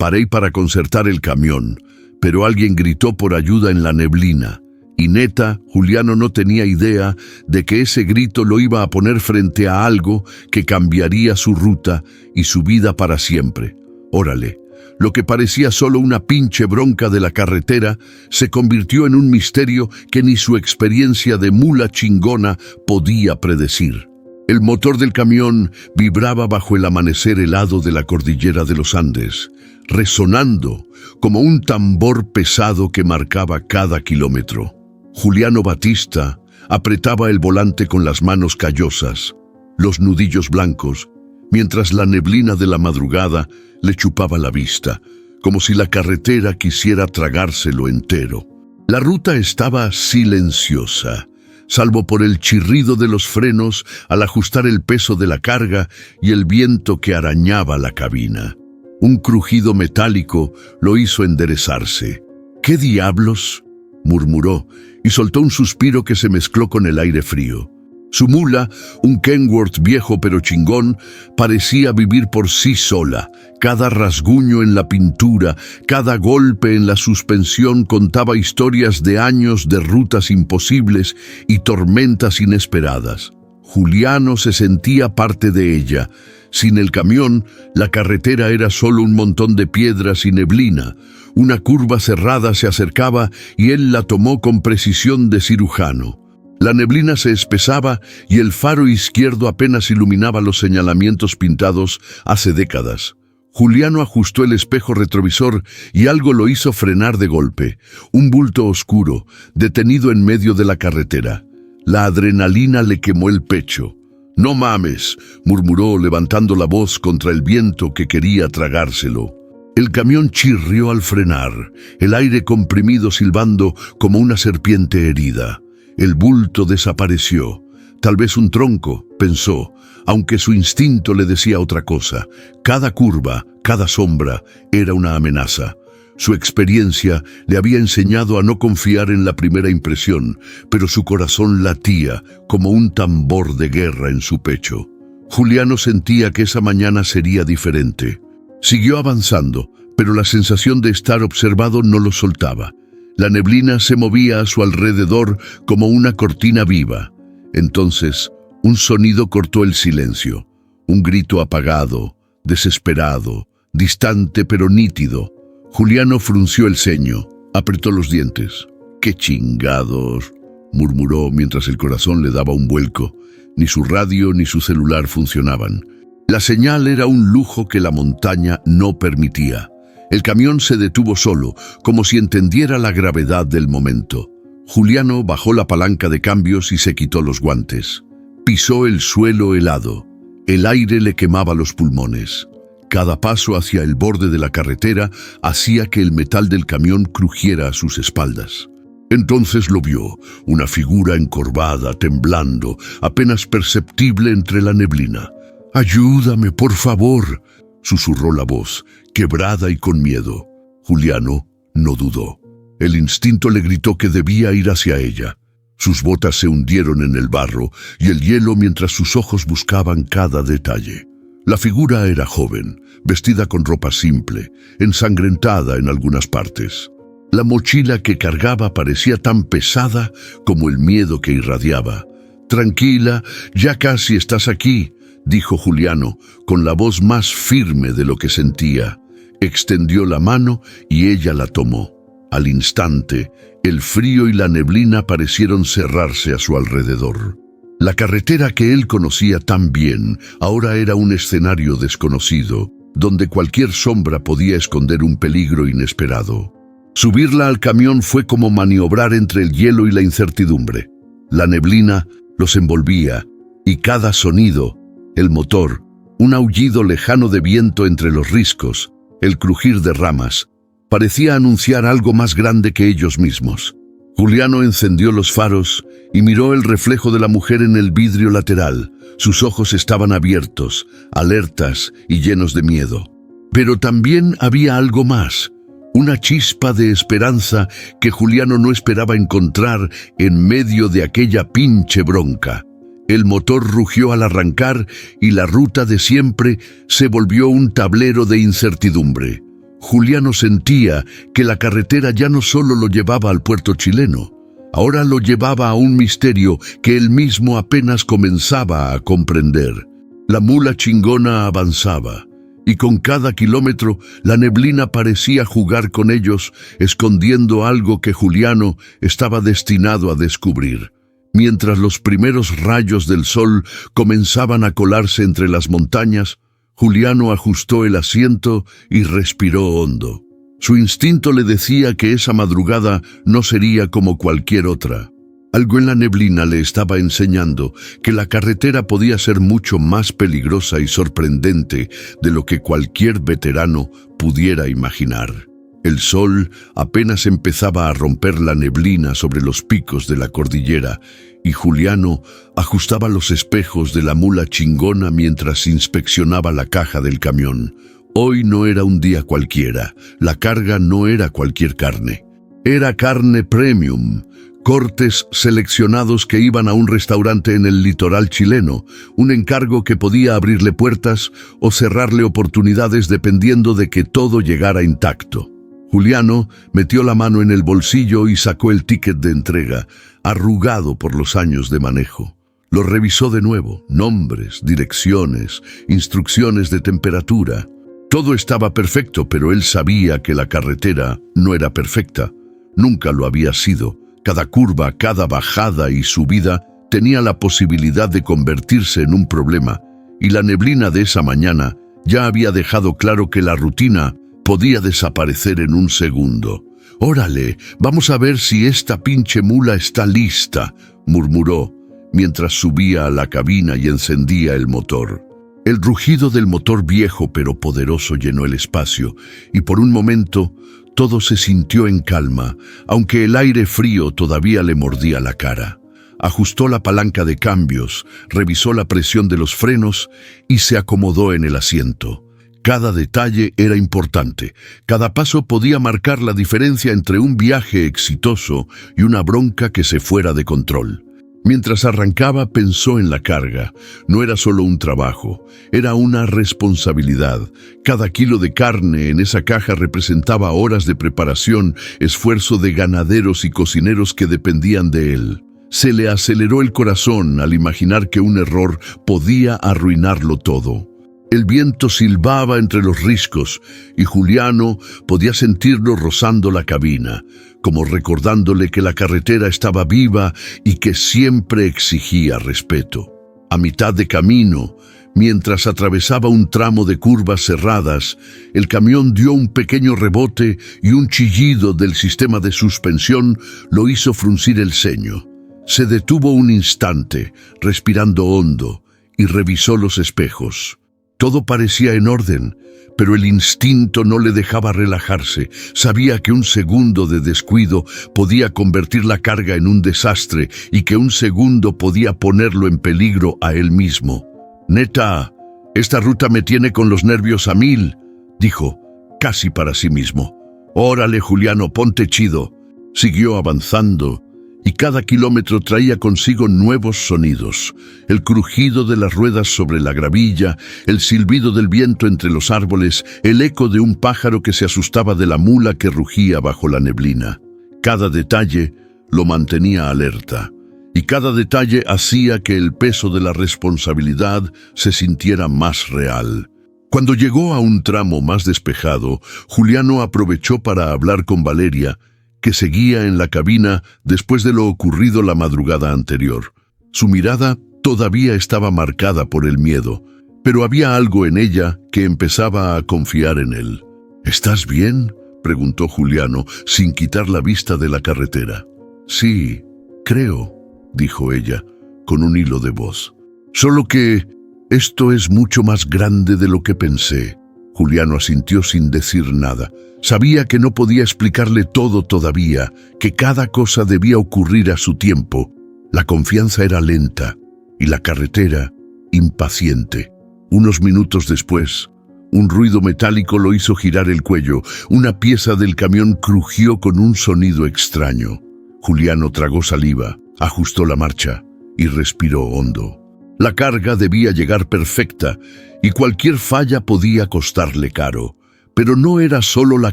Paré para concertar el camión, pero alguien gritó por ayuda en la neblina. Y neta, Juliano no tenía idea de que ese grito lo iba a poner frente a algo que cambiaría su ruta y su vida para siempre. Órale, lo que parecía solo una pinche bronca de la carretera se convirtió en un misterio que ni su experiencia de mula chingona podía predecir. El motor del camión vibraba bajo el amanecer helado de la cordillera de los Andes, resonando como un tambor pesado que marcaba cada kilómetro. Juliano Batista apretaba el volante con las manos callosas, los nudillos blancos, mientras la neblina de la madrugada le chupaba la vista, como si la carretera quisiera tragárselo entero. La ruta estaba silenciosa, salvo por el chirrido de los frenos al ajustar el peso de la carga y el viento que arañaba la cabina. Un crujido metálico lo hizo enderezarse. ¿Qué diablos?, murmuró, y soltó un suspiro que se mezcló con el aire frío. Su mula, un Kenworth viejo pero chingón, parecía vivir por sí sola. Cada rasguño en la pintura, cada golpe en la suspensión contaba historias de años de rutas imposibles y tormentas inesperadas. Juliano se sentía parte de ella. Sin el camión, la carretera era solo un montón de piedras y neblina. Una curva cerrada se acercaba y él la tomó con precisión de cirujano. La neblina se espesaba y el faro izquierdo apenas iluminaba los señalamientos pintados hace décadas. Juliano ajustó el espejo retrovisor y algo lo hizo frenar de golpe. Un bulto oscuro, detenido en medio de la carretera. La adrenalina le quemó el pecho. «No mames», murmuró levantando la voz contra el viento que quería tragárselo. El camión chirrió al frenar, el aire comprimido silbando como una serpiente herida. El bulto desapareció. Tal vez un tronco, pensó, aunque su instinto le decía otra cosa. Cada curva, cada sombra, era una amenaza. Su experiencia le había enseñado a no confiar en la primera impresión, pero su corazón latía como un tambor de guerra en su pecho. Juliano sentía que esa mañana sería diferente. Siguió avanzando, pero la sensación de estar observado no lo soltaba. La neblina se movía a su alrededor como una cortina viva. Entonces, un sonido cortó el silencio. Un grito apagado, desesperado, distante pero nítido. Juliano frunció el ceño, apretó los dientes. «¡Qué chingados!», murmuró mientras el corazón le daba un vuelco. Ni su radio ni su celular funcionaban. La señal era un lujo que la montaña no permitía. El camión se detuvo solo, como si entendiera la gravedad del momento. Juliano bajó la palanca de cambios y se quitó los guantes. Pisó el suelo helado. El aire le quemaba los pulmones. Cada paso hacia el borde de la carretera hacía que el metal del camión crujiera a sus espaldas. Entonces lo vio, una figura encorvada, temblando, apenas perceptible entre la neblina. «Ayúdame, por favor», susurró la voz, quebrada y con miedo. Juliano no dudó. El instinto le gritó que debía ir hacia ella. Sus botas se hundieron en el barro y el hielo mientras sus ojos buscaban cada detalle. La figura era joven, vestida con ropa simple, ensangrentada en algunas partes. La mochila que cargaba parecía tan pesada como el miedo que irradiaba. «Tranquila, ya casi estás aquí», dijo Juliano, con la voz más firme de lo que sentía. Extendió la mano y ella la tomó. Al instante, el frío y la neblina parecieron cerrarse a su alrededor. La carretera que él conocía tan bien ahora era un escenario desconocido, donde cualquier sombra podía esconder un peligro inesperado. Subirla al camión fue como maniobrar entre el hielo y la incertidumbre. La neblina los envolvía, y cada sonido, el motor, un aullido lejano de viento entre los riscos, el crujir de ramas, parecía anunciar algo más grande que ellos mismos. Juliano encendió los faros y miró el reflejo de la mujer en el vidrio lateral. Sus ojos estaban abiertos, alertas y llenos de miedo. Pero también había algo más, una chispa de esperanza que Juliano no esperaba encontrar en medio de aquella pinche bronca. El motor rugió al arrancar y la ruta de siempre se volvió un tablero de incertidumbre. Juliano sentía que la carretera ya no solo lo llevaba al puerto chileno, ahora lo llevaba a un misterio que él mismo apenas comenzaba a comprender. La mula chingona avanzaba, y con cada kilómetro la neblina parecía jugar con ellos, escondiendo algo que Juliano estaba destinado a descubrir. Mientras los primeros rayos del sol comenzaban a colarse entre las montañas, Juliano ajustó el asiento y respiró hondo. Su instinto le decía que esa madrugada no sería como cualquier otra. Algo en la neblina le estaba enseñando que la carretera podía ser mucho más peligrosa y sorprendente de lo que cualquier veterano pudiera imaginar. El sol apenas empezaba a romper la neblina sobre los picos de la cordillera y Juliano ajustaba los espejos de la mula chingona mientras inspeccionaba la caja del camión. Hoy no era un día cualquiera, la carga no era cualquier carne. Era carne premium, cortes seleccionados que iban a un restaurante en el litoral chileno, un encargo que podía abrirle puertas o cerrarle oportunidades dependiendo de que todo llegara intacto. Juliano metió la mano en el bolsillo y sacó el ticket de entrega, arrugado por los años de manejo. Lo revisó de nuevo, nombres, direcciones, instrucciones de temperatura. Todo estaba perfecto, pero él sabía que la carretera no era perfecta. Nunca lo había sido. Cada curva, cada bajada y subida tenía la posibilidad de convertirse en un problema, y la neblina de esa mañana ya había dejado claro que la rutina podía desaparecer en un segundo. «Órale, vamos a ver si esta pinche mula está lista», murmuró, mientras subía a la cabina y encendía el motor. El rugido del motor viejo pero poderoso llenó el espacio, y por un momento todo se sintió en calma, aunque el aire frío todavía le mordía la cara. Ajustó la palanca de cambios, revisó la presión de los frenos y se acomodó en el asiento. Cada detalle era importante, cada paso podía marcar la diferencia entre un viaje exitoso y una bronca que se fuera de control. Mientras arrancaba pensó en la carga. No era solo un trabajo, era una responsabilidad. Cada kilo de carne en esa caja representaba horas de preparación, esfuerzo de ganaderos y cocineros que dependían de él. Se le aceleró el corazón al imaginar que un error podía arruinarlo todo. El viento silbaba entre los riscos y Juliano podía sentirlo rozando la cabina, como recordándole que la carretera estaba viva y que siempre exigía respeto. A mitad de camino, mientras atravesaba un tramo de curvas cerradas, el camión dio un pequeño rebote y un chillido del sistema de suspensión lo hizo fruncir el ceño. Se detuvo un instante, respirando hondo, y revisó los espejos. Todo parecía en orden, pero el instinto no le dejaba relajarse. Sabía que un segundo de descuido podía convertir la carga en un desastre y que un segundo podía ponerlo en peligro a él mismo. «Neta, esta ruta me tiene con los nervios a 1000», dijo, casi para sí mismo. «Órale, Juliano, ponte chido». Siguió avanzando, y cada kilómetro traía consigo nuevos sonidos. El crujido de las ruedas sobre la gravilla, el silbido del viento entre los árboles, el eco de un pájaro que se asustaba de la mula que rugía bajo la neblina. Cada detalle lo mantenía alerta, y cada detalle hacía que el peso de la responsabilidad se sintiera más real. Cuando llegó a un tramo más despejado, Juliano aprovechó para hablar con Valeria, que seguía en la cabina después de lo ocurrido la madrugada anterior. Su mirada todavía estaba marcada por el miedo, pero había algo en ella que empezaba a confiar en él. «¿Estás bien?», preguntó Juliano, sin quitar la vista de la carretera. «Sí, creo», dijo ella, con un hilo de voz. «Solo que esto es mucho más grande de lo que pensé». Juliano asintió sin decir nada. Sabía que no podía explicarle todo todavía, que cada cosa debía ocurrir a su tiempo. La confianza era lenta y la carretera impaciente. Unos minutos después, un ruido metálico lo hizo girar el cuello. Una pieza del camión crujió con un sonido extraño. Juliano tragó saliva, ajustó la marcha y respiró hondo. La carga debía llegar perfecta y cualquier falla podía costarle caro. Pero no era solo la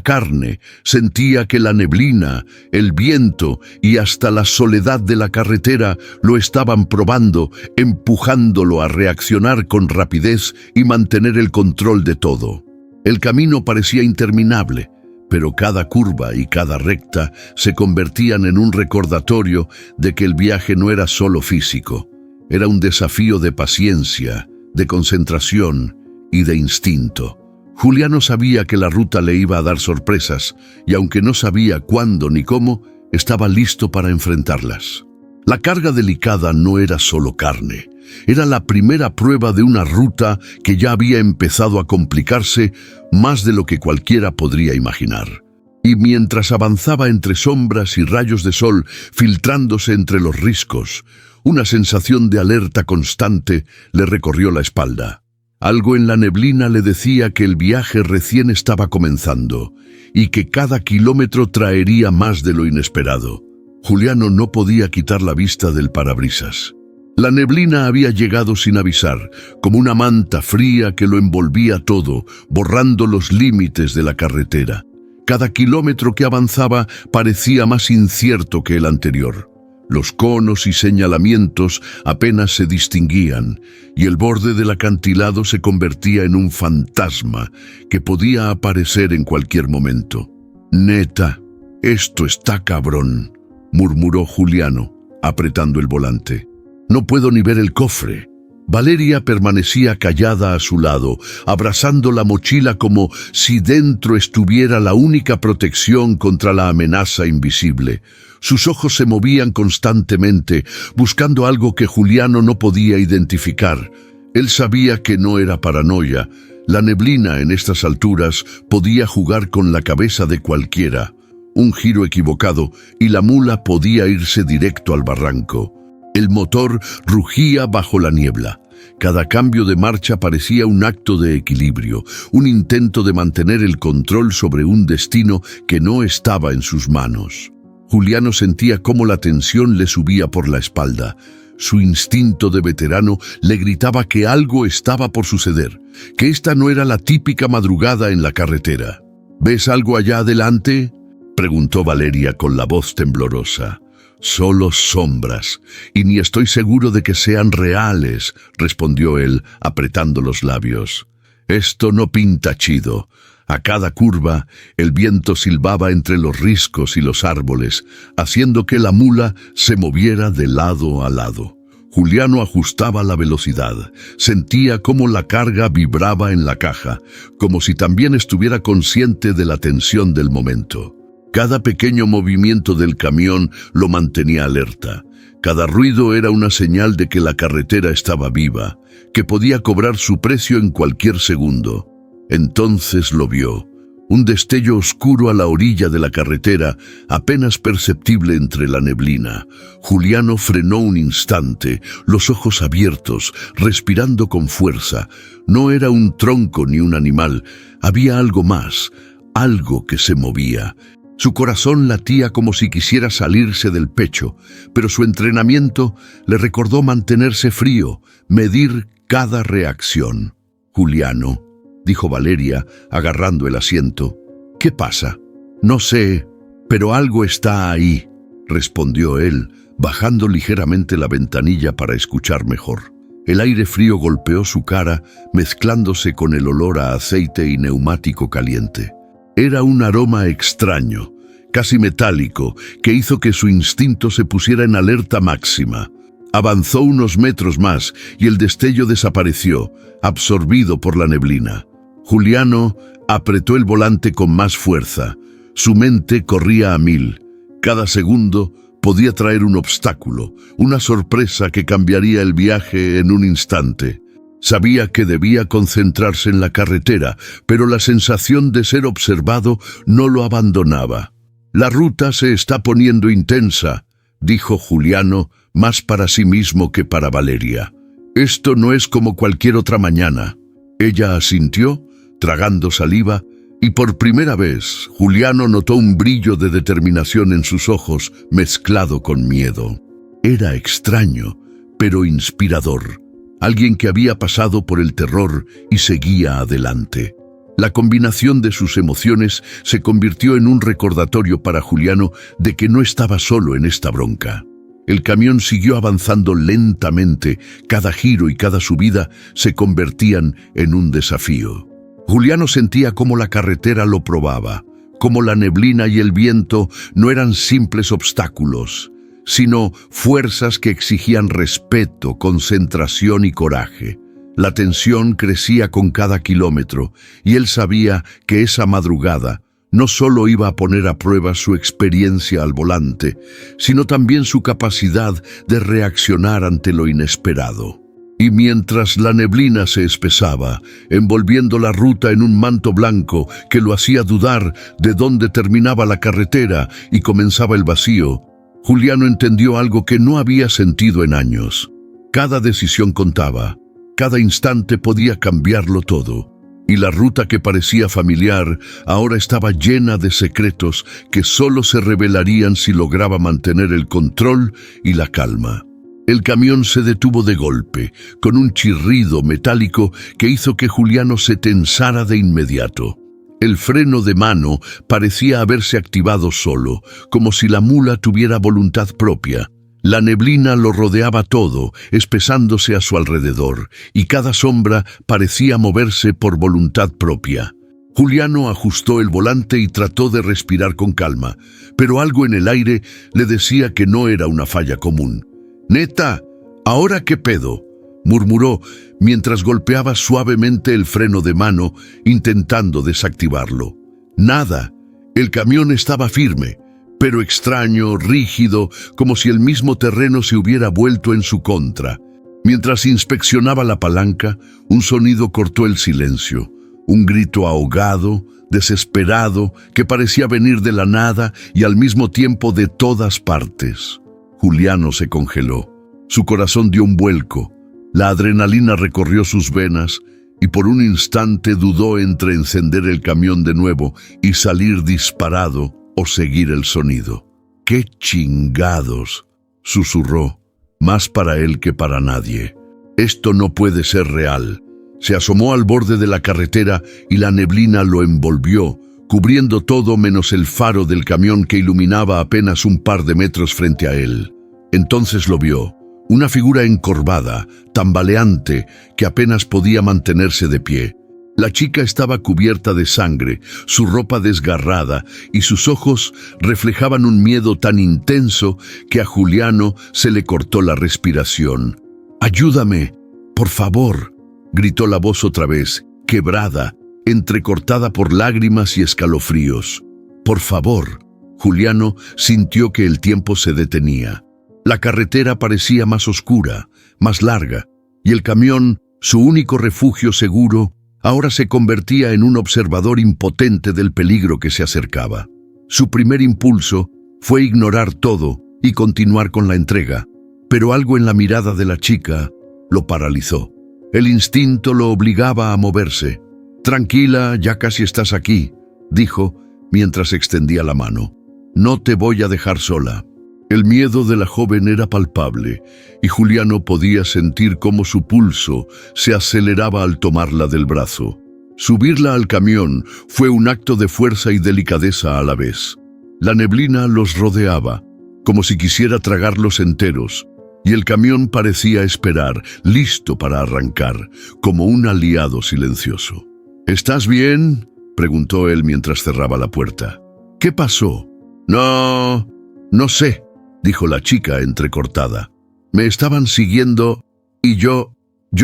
carne, sentía que la neblina, el viento y hasta la soledad de la carretera lo estaban probando, empujándolo a reaccionar con rapidez y mantener el control de todo. El camino parecía interminable, pero cada curva y cada recta se convertían en un recordatorio de que el viaje no era solo físico, era un desafío de paciencia, de concentración y de instinto. Juliano sabía que la ruta le iba a dar sorpresas, y aunque no sabía cuándo ni cómo, estaba listo para enfrentarlas. La carga delicada no era solo carne, era la primera prueba de una ruta que ya había empezado a complicarse más de lo que cualquiera podría imaginar. Y mientras avanzaba entre sombras y rayos de sol filtrándose entre los riscos, una sensación de alerta constante le recorrió la espalda. Algo en la neblina le decía que el viaje recién estaba comenzando y que cada kilómetro traería más de lo inesperado. Juliano no podía quitar la vista del parabrisas. La neblina había llegado sin avisar, como una manta fría que lo envolvía todo, borrando los límites de la carretera. Cada kilómetro que avanzaba parecía más incierto que el anterior. Los conos y señalamientos apenas se distinguían, y el borde del acantilado se convertía en un fantasma que podía aparecer en cualquier momento. «Neta, esto está cabrón», murmuró Juliano, apretando el volante. «No puedo ni ver el cofre». Valeria permanecía callada a su lado, abrazando la mochila como si dentro estuviera la única protección contra la amenaza invisible. Sus ojos se movían constantemente, buscando algo que Juliano no podía identificar. Él sabía que no era paranoia. La neblina en estas alturas podía jugar con la cabeza de cualquiera. Un giro equivocado y la mula podía irse directo al barranco. El motor rugía bajo la niebla. Cada cambio de marcha parecía un acto de equilibrio, un intento de mantener el control sobre un destino que no estaba en sus manos. Juliano sentía cómo la tensión le subía por la espalda. Su instinto de veterano le gritaba que algo estaba por suceder, que esta no era la típica madrugada en la carretera. «¿Ves algo allá adelante?», preguntó Valeria con la voz temblorosa. «Solo sombras, y ni estoy seguro de que sean reales», respondió él, apretando los labios. «Esto no pinta chido». A cada curva, el viento silbaba entre los riscos y los árboles, haciendo que la mula se moviera de lado a lado. Juliano ajustaba la velocidad, sentía cómo la carga vibraba en la caja, como si también estuviera consciente de la tensión del momento. Cada pequeño movimiento del camión lo mantenía alerta. Cada ruido era una señal de que la carretera estaba viva, que podía cobrar su precio en cualquier segundo. Entonces lo vio, un destello oscuro a la orilla de la carretera, apenas perceptible entre la neblina. Juliano frenó un instante, los ojos abiertos, respirando con fuerza. No era un tronco ni un animal, había algo más, algo que se movía. Su corazón latía como si quisiera salirse del pecho, pero su entrenamiento le recordó mantenerse frío, medir cada reacción. «Juliano», dijo Valeria, agarrando el asiento. «¿Qué pasa?» «No sé, pero algo está ahí», respondió él, bajando ligeramente la ventanilla para escuchar mejor. El aire frío golpeó su cara, mezclándose con el olor a aceite y neumático caliente. Era un aroma extraño, casi metálico, que hizo que su instinto se pusiera en alerta máxima. Avanzó unos metros más y el destello desapareció, absorbido por la neblina. Juliano apretó el volante con más fuerza. Su mente corría a 1000. Cada segundo podía traer un obstáculo, una sorpresa que cambiaría el viaje en un instante. Sabía que debía concentrarse en la carretera, pero la sensación de ser observado no lo abandonaba. «La ruta se está poniendo intensa», dijo Juliano, más para sí mismo que para Valeria. «Esto no es como cualquier otra mañana». Ella asintió, tragando saliva, y por primera vez Juliano notó un brillo de determinación en sus ojos, mezclado con miedo. Era extraño, pero inspirador. Alguien que había pasado por el terror y seguía adelante. La combinación de sus emociones se convirtió en un recordatorio para Juliano de que no estaba solo en esta bronca. El camión siguió avanzando lentamente, cada giro y cada subida se convertían en un desafío. Juliano sentía cómo la carretera lo probaba, cómo la neblina y el viento no eran simples obstáculos, sino fuerzas que exigían respeto, concentración y coraje. La tensión crecía con cada kilómetro y él sabía que esa madrugada no solo iba a poner a prueba su experiencia al volante, sino también su capacidad de reaccionar ante lo inesperado. Y mientras la neblina se espesaba, envolviendo la ruta en un manto blanco que lo hacía dudar de dónde terminaba la carretera y comenzaba el vacío, Juliano entendió algo que no había sentido en años. Cada decisión contaba, cada instante podía cambiarlo todo. Y la ruta que parecía familiar ahora estaba llena de secretos que solo se revelarían si lograba mantener el control y la calma. El camión se detuvo de golpe, con un chirrido metálico que hizo que Juliano se tensara de inmediato. El freno de mano parecía haberse activado solo, como si la mula tuviera voluntad propia. La neblina lo rodeaba todo, espesándose a su alrededor, y cada sombra parecía moverse por voluntad propia. Juliano ajustó el volante y trató de respirar con calma, pero algo en el aire le decía que no era una falla común. «Neta, ¿ahora qué pedo?», murmuró mientras golpeaba suavemente el freno de mano, intentando desactivarlo. Nada, el camión estaba firme, pero extraño, rígido, como si el mismo terreno se hubiera vuelto en su contra. Mientras inspeccionaba la palanca, un sonido cortó el silencio, un grito ahogado, desesperado, que parecía venir de la nada y al mismo tiempo de todas partes. Juliano se congeló. Su corazón dio un vuelco. La adrenalina recorrió sus venas y por un instante dudó entre encender el camión de nuevo y salir disparado o seguir el sonido. «¡Qué chingados!», susurró, más para él que para nadie. «Esto no puede ser real». Se asomó al borde de la carretera y la neblina lo envolvió, cubriendo todo menos el faro del camión que iluminaba apenas un par de metros frente a él. Entonces lo vio, una figura encorvada, tambaleante, que apenas podía mantenerse de pie. La chica estaba cubierta de sangre, su ropa desgarrada y sus ojos reflejaban un miedo tan intenso que a Juliano se le cortó la respiración. «¡Ayúdame, por favor!», gritó la voz otra vez, quebrada, entrecortada por lágrimas y escalofríos. «Por favor». Juliano sintió que el tiempo se detenía. La carretera parecía más oscura, más larga, y el camión, su único refugio seguro, ahora se convertía en un observador impotente del peligro que se acercaba. Su primer impulso fue ignorar todo y continuar con la entrega, pero algo en la mirada de la chica lo paralizó. El instinto lo obligaba a moverse. «Tranquila, ya casi estás aquí», dijo mientras extendía la mano. «No te voy a dejar sola». El miedo de la joven era palpable, y Juliano podía sentir cómo su pulso se aceleraba al tomarla del brazo. Subirla al camión fue un acto de fuerza y delicadeza a la vez. La neblina los rodeaba, como si quisiera tragarlos enteros, y el camión parecía esperar, listo para arrancar, como un aliado silencioso. «¿Estás bien?», preguntó él mientras cerraba la puerta. «¿Qué pasó?». No sé», dijo la chica entrecortada. «Me estaban siguiendo y yo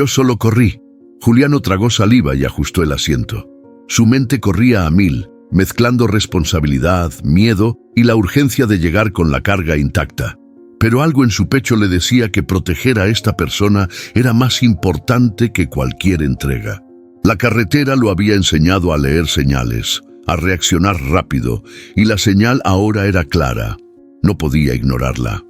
solo corrí». Juliano tragó saliva y ajustó el asiento. Su mente corría a mil, mezclando responsabilidad, miedo y la urgencia de llegar con la carga intacta. Pero algo en su pecho le decía que proteger a esta persona era más importante que cualquier entrega. La carretera lo había enseñado a leer señales, a reaccionar rápido, y la señal ahora era clara. No podía ignorarla.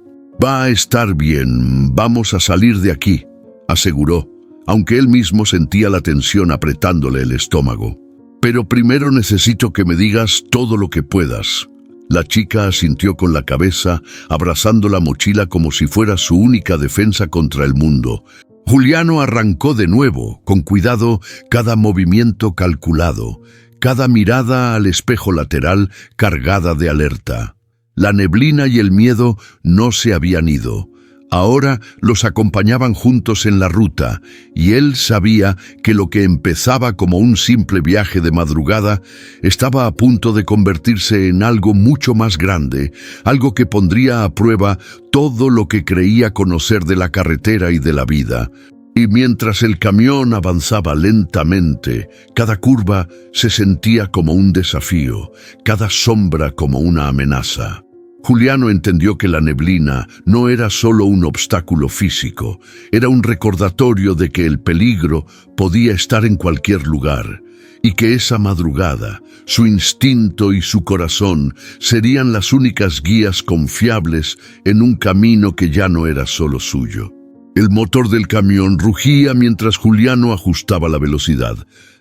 «Va a estar bien, vamos a salir de aquí», aseguró, aunque él mismo sentía la tensión apretándole el estómago. «Pero primero necesito que me digas todo lo que puedas». La chica asintió con la cabeza, abrazando la mochila como si fuera su única defensa contra el mundo. Juliano arrancó de nuevo, con cuidado, cada movimiento calculado, cada mirada al espejo lateral cargada de alerta. La neblina y el miedo no se habían ido. Ahora los acompañaban juntos en la ruta, y él sabía que lo que empezaba como un simple viaje de madrugada estaba a punto de convertirse en algo mucho más grande, algo que pondría a prueba todo lo que creía conocer de la carretera y de la vida. Y mientras el camión avanzaba lentamente, cada curva se sentía como un desafío, cada sombra como una amenaza. Juliano entendió que la neblina no era solo un obstáculo físico, era un recordatorio de que el peligro podía estar en cualquier lugar, y que esa madrugada, su instinto y su corazón serían las únicas guías confiables en un camino que ya no era solo suyo. El motor del camión rugía mientras Juliano ajustaba la velocidad.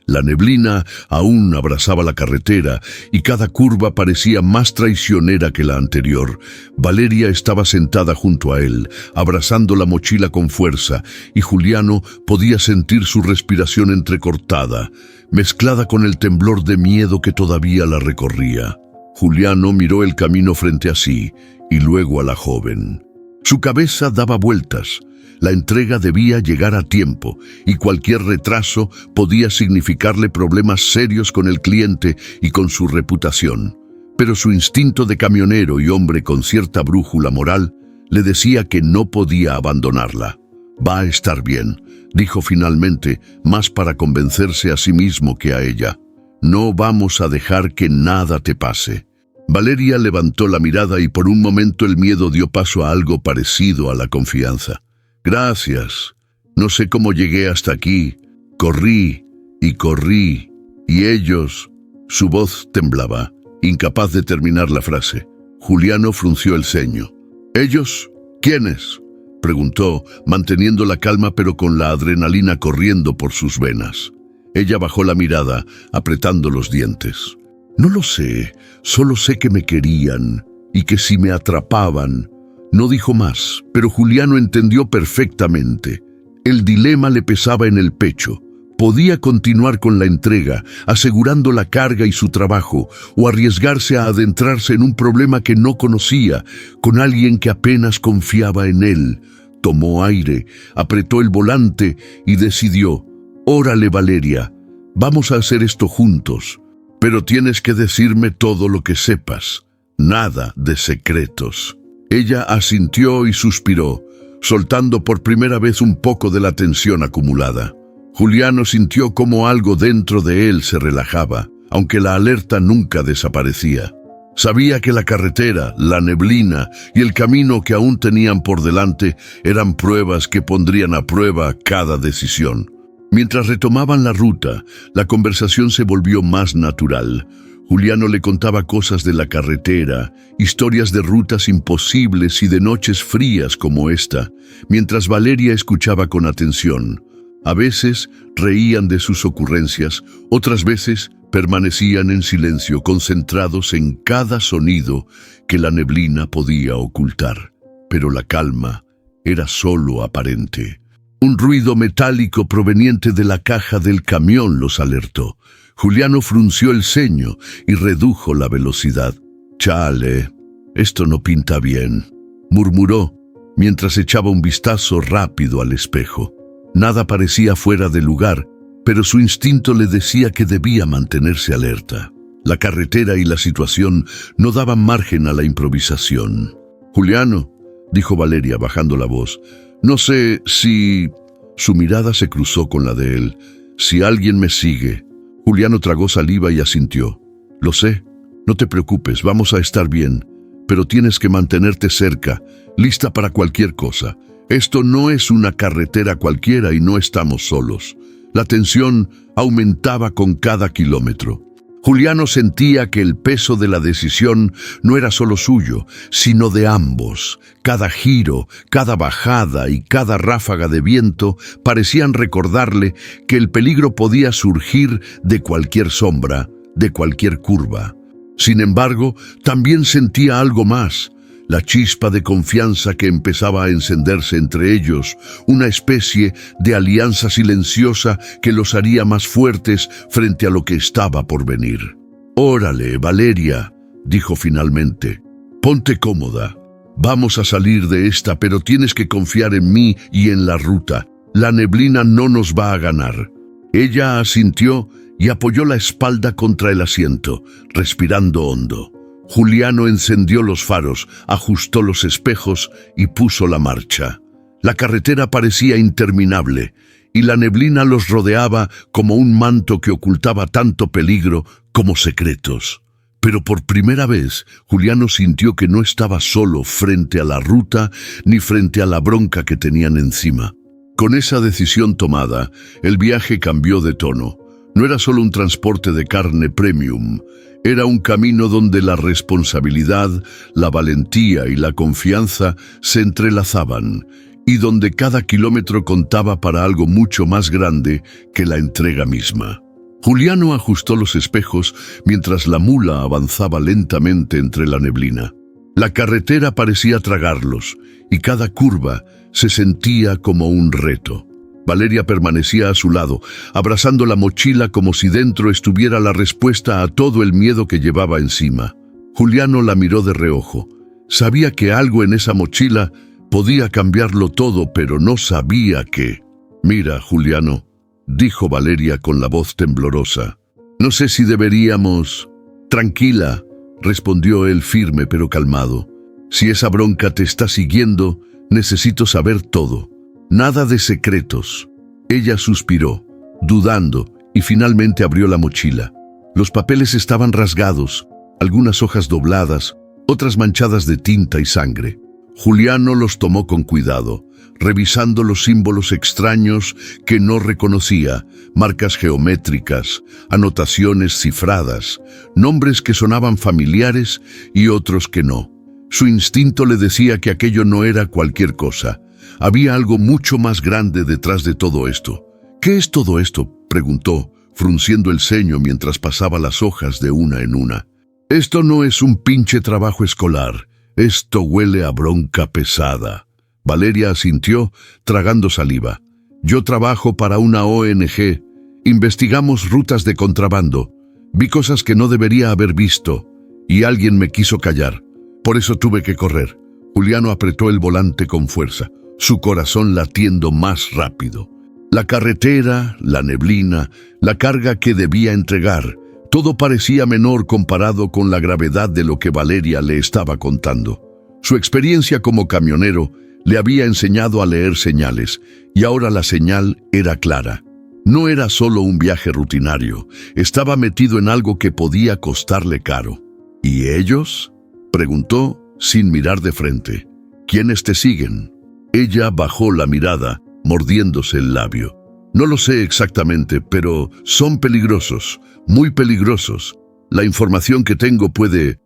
La neblina aún abrazaba la carretera y cada curva parecía más traicionera que la anterior. Valeria estaba sentada junto a él, abrazando la mochila con fuerza, y Juliano podía sentir su respiración entrecortada, mezclada con el temblor de miedo que todavía la recorría. Juliano miró el camino frente a sí y luego a la joven. Su cabeza daba vueltas. La entrega debía llegar a tiempo y cualquier retraso podía significarle problemas serios con el cliente y con su reputación. Pero su instinto de camionero y hombre con cierta brújula moral le decía que no podía abandonarla. «Va a estar bien», dijo finalmente, más para convencerse a sí mismo que a ella. «No vamos a dejar que nada te pase». Valeria levantó la mirada y por un momento el miedo dio paso a algo parecido a la confianza. «Gracias. No sé cómo llegué hasta aquí. Corrí y corrí. Y ellos...» Su voz temblaba, incapaz de terminar la frase. Juliano frunció el ceño. «¿Ellos? ¿Quiénes?», preguntó, manteniendo la calma pero con la adrenalina corriendo por sus venas. Ella bajó la mirada, apretando los dientes. «No lo sé. Solo sé que me querían y que si me atrapaban...» No dijo más, pero Juliano entendió perfectamente. El dilema le pesaba en el pecho. Podía continuar con la entrega, asegurando la carga y su trabajo, o arriesgarse a adentrarse en un problema que no conocía, con alguien que apenas confiaba en él. Tomó aire, apretó el volante y decidió: «Órale, Valeria, vamos a hacer esto juntos. Pero tienes que decirme todo lo que sepas. Nada de secretos». Ella asintió y suspiró, soltando por primera vez un poco de la tensión acumulada. Juliano sintió como algo dentro de él se relajaba, aunque la alerta nunca desaparecía. Sabía que la carretera, la neblina y el camino que aún tenían por delante eran pruebas que pondrían a prueba cada decisión. Mientras retomaban la ruta, la conversación se volvió más natural. Juliano le contaba cosas de la carretera, historias de rutas imposibles y de noches frías como esta, mientras Valeria escuchaba con atención. A veces reían de sus ocurrencias, otras veces permanecían en silencio, concentrados en cada sonido que la neblina podía ocultar. Pero la calma era solo aparente. Un ruido metálico proveniente de la caja del camión los alertó. Juliano frunció el ceño y redujo la velocidad. «Chale, esto no pinta bien», murmuró, mientras echaba un vistazo rápido al espejo. Nada parecía fuera de lugar, pero su instinto le decía que debía mantenerse alerta. La carretera y la situación no daban margen a la improvisación. «Juliano», dijo Valeria bajando la voz, «no sé si...» Su mirada se cruzó con la de él. «Si alguien me sigue...» Juliano tragó saliva y asintió. «Lo sé. No te preocupes, vamos a estar bien. Pero tienes que mantenerte cerca, lista para cualquier cosa. Esto no es una carretera cualquiera y no estamos solos». La tensión aumentaba con cada kilómetro. Juliano sentía que el peso de la decisión no era solo suyo, sino de ambos. Cada giro, cada bajada y cada ráfaga de viento parecían recordarle que el peligro podía surgir de cualquier sombra, de cualquier curva. Sin embargo, también sentía algo más. la chispa de confianza que empezaba a encenderse entre ellos, una especie de alianza silenciosa que los haría más fuertes frente a lo que estaba por venir. «Órale, Valeria», dijo finalmente, «ponte cómoda. Vamos a salir de esta, pero tienes que confiar en mí y en la ruta. La neblina no nos va a ganar». Ella asintió y apoyó la espalda contra el asiento, respirando hondo. Juliano encendió los faros, ajustó los espejos y puso la marcha. La carretera parecía interminable, y la neblina los rodeaba como un manto que ocultaba tanto peligro como secretos. Pero por primera vez, Juliano sintió que no estaba solo frente a la ruta ni frente a la bronca que tenían encima. Con esa decisión tomada, el viaje cambió de tono. No era solo un transporte de carne premium, era un camino donde la responsabilidad, la valentía y la confianza se entrelazaban, y donde cada kilómetro contaba para algo mucho más grande que la entrega misma. Juliano ajustó los espejos mientras la mula avanzaba lentamente entre la neblina. La carretera parecía tragarlos, y cada curva se sentía como un reto. Valeria permanecía a su lado, abrazando la mochila como si dentro estuviera la respuesta a todo el miedo que llevaba encima. Juliano la miró de reojo. Sabía que algo en esa mochila podía cambiarlo todo, pero no sabía qué. «Mira, Juliano», dijo Valeria con la voz temblorosa, «no sé si deberíamos...» «Tranquila», respondió él firme pero calmado. «Si esa bronca te está siguiendo, necesito saber todo. Nada de secretos». Ella suspiró, dudando, y finalmente abrió la mochila. Los papeles estaban rasgados, algunas hojas dobladas, otras manchadas de tinta y sangre. Juliano los tomó con cuidado, revisando los símbolos extraños que no reconocía, marcas geométricas, anotaciones cifradas, nombres que sonaban familiares y otros que no. Su instinto le decía que aquello no era cualquier cosa. Había algo mucho más grande detrás de todo esto. «¿Qué es todo esto?», preguntó, frunciendo el ceño mientras pasaba las hojas de una en una. «Esto no es un pinche trabajo escolar. Esto huele a bronca pesada». Valeria asintió, tragando saliva. «Yo trabajo para una ONG. Investigamos rutas de contrabando. Vi cosas que no debería haber visto. Y alguien me quiso callar. Por eso tuve que correr». Juliano apretó el volante con fuerza, su corazón latiendo más rápido. La carretera, la neblina, la carga que debía entregar, todo parecía menor comparado con la gravedad de lo que Valeria le estaba contando. Su experiencia como camionero le había enseñado a leer señales, y ahora la señal era clara. No era solo un viaje rutinario, estaba metido en algo que podía costarle caro. «¿Y ellos?», preguntó sin mirar de frente. «¿Quiénes te siguen?». Ella bajó la mirada, mordiéndose el labio. «No lo sé exactamente, pero son peligrosos, muy peligrosos. La información que tengo puede